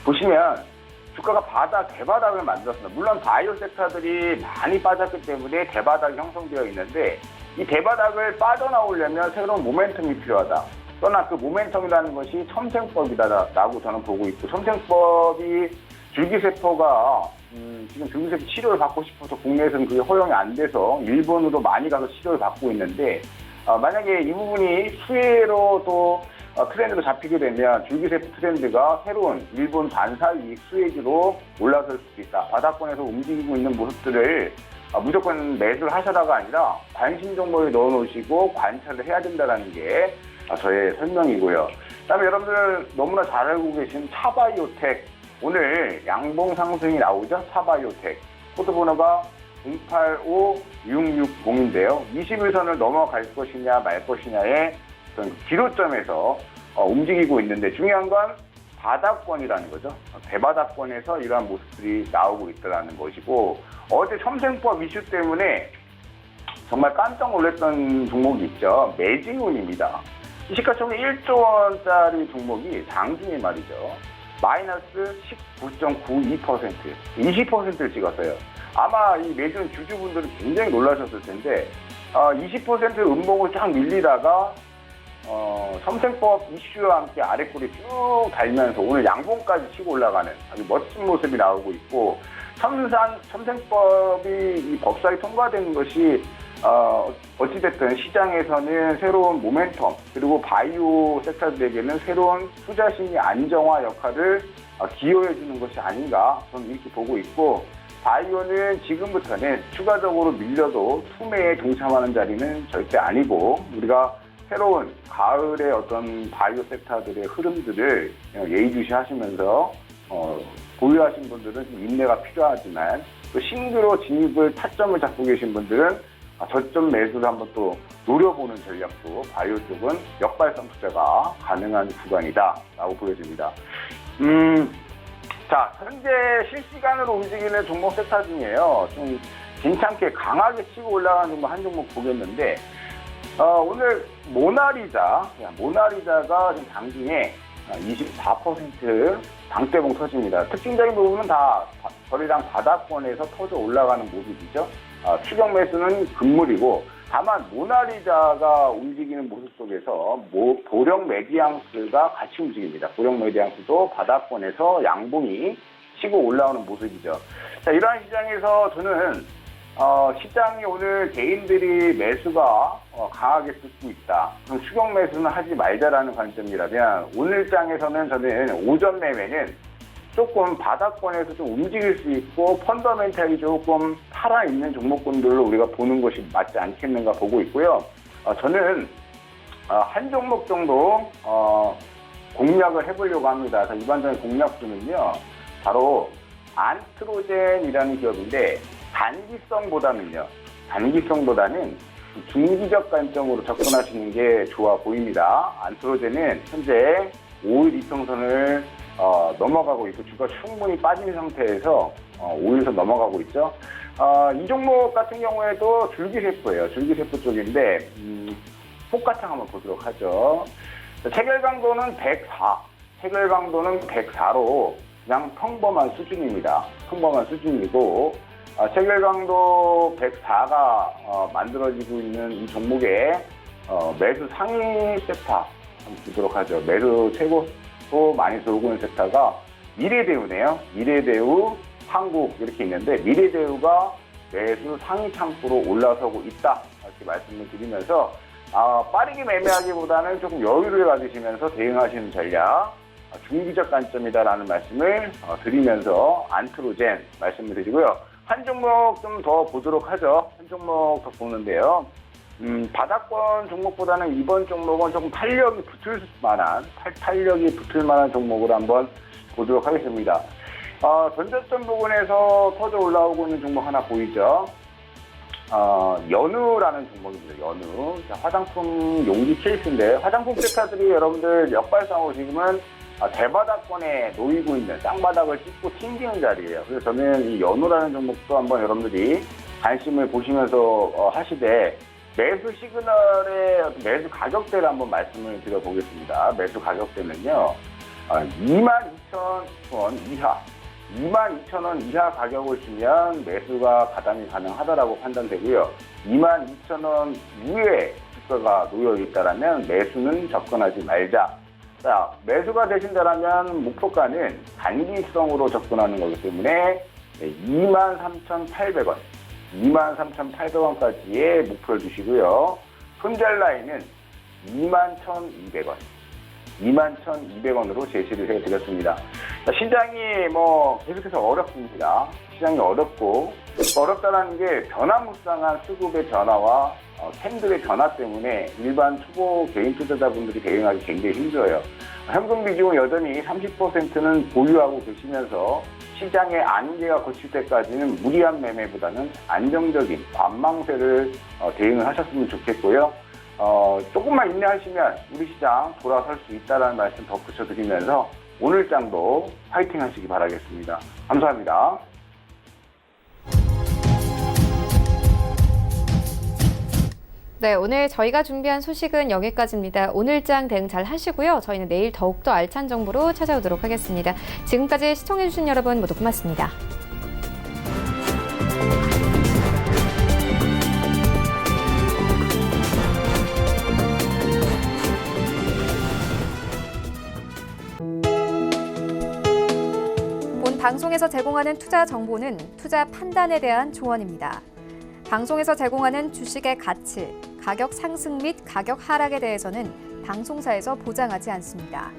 보시면 주가가 대바닥을 만들었습니다. 물론 바이오 섹터들이 많이 빠졌기 때문에 대바닥이 형성되어 있는데 이 대바닥을 빠져나오려면 새로운 모멘텀이 필요하다. 그러나 그 모멘텀이라는 것이 첨생법이다라고 저는 보고 있고 첨생법이 줄기세포가 지금 줄기세포 치료를 받고 싶어서 국내에서는 그게 허용이 안 돼서 일본으로 많이 가서 치료를 받고 있는데 만약에 이 부분이 수혜로 또 트렌드로 잡히게 되면 줄기세포 트렌드가 새로운 일본 반사이익 수혜주로 올라설 수도 있다. 바닥권에서 움직이고 있는 모습들을 무조건 매수를 하셔라가 아니라 관심 종목에 넣어놓으시고 관찰을 해야 된다는 게 저의 설명이고요. 그다음에 여러분들 너무나 잘 알고 계신 차바이오텍, 오늘 양봉 상승이 나오죠. 차바이오텍 코드 번호가 085660인데요. 21선을 넘어갈 것이냐 말 것이냐의 어떤 기로점에서 움직이고 있는데, 중요한 건 바닥권이라는 거죠. 대바닥권에서 이러한 모습들이 나오고 있다는 것이고, 어제 첨생법 이슈 때문에 정말 깜짝 놀랐던 종목이 있죠. 매진운입니다. 시가총액 1조 원짜리 종목이 장중에 말이죠. 마이너스 19.92%, 20%를 찍었어요. 아마 이 매진 주주분들은 굉장히 놀라셨을 텐데, 20% 음봉을 쫙 밀리다가 첨생법 이슈와 함께 아래꼬리 쭉 달면서 오늘 양봉까지 치고 올라가는 아주 멋진 모습이 나오고 있고, 첨생법이 이 법사위 통과되는 것이 어찌됐든 시장에서는 새로운 모멘텀, 그리고 바이오 섹터들에게는 새로운 투자 심리 안정화 역할을 기여해 주는 것이 아닌가, 저는 이렇게 보고 있고, 바이오는 지금부터는 추가적으로 밀려도 투매에 동참하는 자리는 절대 아니고, 우리가 새로운 가을의 어떤 바이오 섹터들의 흐름들을 예의주시하시면서 보유하신 분들은 좀 인내가 필요하지만, 또 신규로 진입을 타점을 잡고 계신 분들은 저점 매수를 한번 또 노려보는 전략도 바이오 쪽은 역발상 투자가 가능한 구간이다라고 보여집니다. 자, 현재 실시간으로 움직이는 종목 섹터 중에요. 좀 괜찮게 강하게 치고 올라가는 종목 한 종목 보겠는데, 오늘 모나리자가 지금 장중에 24% 방대봉 터집니다. 특징적인 부분은 다 거래량 바닥권에서 터져 올라가는 모습이죠. 추격 매수는 금물이고, 다만 모나리자가 움직이는 모습 속에서 보령 메디앙스가 같이 움직입니다. 보령 메디앙스도 바닥권에서 양봉이 치고 올라오는 모습이죠. 자, 이러한 시장에서 저는 시장이 오늘 개인들이 매수가 강하게 뜯고 있다. 그럼 추격 매수는 하지 말자라는 관점이라면, 오늘 장에서는 저는 오전 매매는 조금 바닥권에서 좀 움직일 수 있고 펀더멘탈이 조금 살아있는 종목군들로 우리가 보는 것이 맞지 않겠는가 보고 있고요. 저는 한 종목 정도 공략을 해보려고 합니다. 일반적인 공략수는요, 바로 안트로젠이라는 기업인데, 단기성보다는 중기적 관점으로 접근하시는 게 좋아 보입니다. 안트로젠은 현재 5일 이평선을 넘어가고 있고, 주가 충분히 빠진 상태에서 5일선 넘어가고 있죠. 이 종목 같은 경우에도 줄기세포예요. 줄기세포 쪽인데, 폭가창 한번 보도록 하죠. 체결 강도는 104로 그냥 평범한 수준입니다. 평범한 수준이고, 체결 강도 104가 만들어지고 있는 이 종목의 매수 상위 섹터 한번 보도록 하죠. 매수 최고로 많이 들어오고 있는 섹터가 미래대우네요. 미래대우, 한국 이렇게 있는데, 미래대우가 매수 상위 창구로 올라서고 있다, 이렇게 말씀을 드리면서 빠르게 매매하기보다는 조금 여유를 가지시면서 대응하시는 전략, 중기적 관점이다라는 말씀을 드리면서 안트로젠 말씀을 드리고요. 한 종목 좀 더 보도록 하죠. 한 종목 더 보는데요. 바닥권 종목보다는 이번 종목은 조금 탄력이 붙을 만한 종목으로 한번 보도록 하겠습니다. 던졌던 부분에서 터져 올라오고 있는 종목 하나 보이죠? 연우라는 종목입니다. 연우. 화장품 용기 케이스인데, 화장품 섹터들이 여러분들 역발상으로 지금은 대바닥권에 놓이고 있는, 쌍바닥을 찍고 튕기는 자리예요. 그래서 저는 이 연우라는 종목도 한번 여러분들이 관심을 보시면서 하시되, 매수 시그널의 매수 가격대를 한번 말씀을 드려보겠습니다. 매수 가격대는요, 22,000원 이하, 22,000원 이하 가격을 주면 매수가 가담이 가능하다라고 판단되고요. 22,000원 이외에 주가가 놓여 있다라면 매수는 접근하지 말자. 자, 매수가 되신다라면 목표가는 단기성으로 접근하는 거기 때문에 23,800원, 23,800원까지의 목표를 두시고요. 손절 라인은 21,200원, 21,200원으로 제시를 해드렸습니다. 자, 시장이 계속해서 어렵습니다. 시장이 어렵고 어렵다는 게 변화무쌍한 수급의 변화와 캔들의 변화 때문에 일반 초보 개인 투자자분들이 대응하기 굉장히 힘들어요. 현금 비중은 여전히 30%는 보유하고 계시면서 시장의 안개가 걷힐 때까지는 무리한 매매보다는 안정적인 관망세를 대응을 하셨으면 좋겠고요. 조금만 인내하시면 우리 시장 돌아설 수 있다는 말씀 덧붙여드리면서 오늘 장도 파이팅 하시기 바라겠습니다. 감사합니다. 네, 오늘 저희가 준비한 소식은 여기까지입니다. 오늘장 대응 잘 하시고요. 저희는 내일 더욱더 알찬 정보로 찾아오도록 하겠습니다. 지금까지 시청해주신 여러분 모두 고맙습니다. 본 방송에서 제공하는 투자 정보는 투자 판단에 대한 조언입니다. 방송에서 제공하는 주식의 가치, 가격 상승 및 가격 하락에 대해서는 방송사에서 보장하지 않습니다.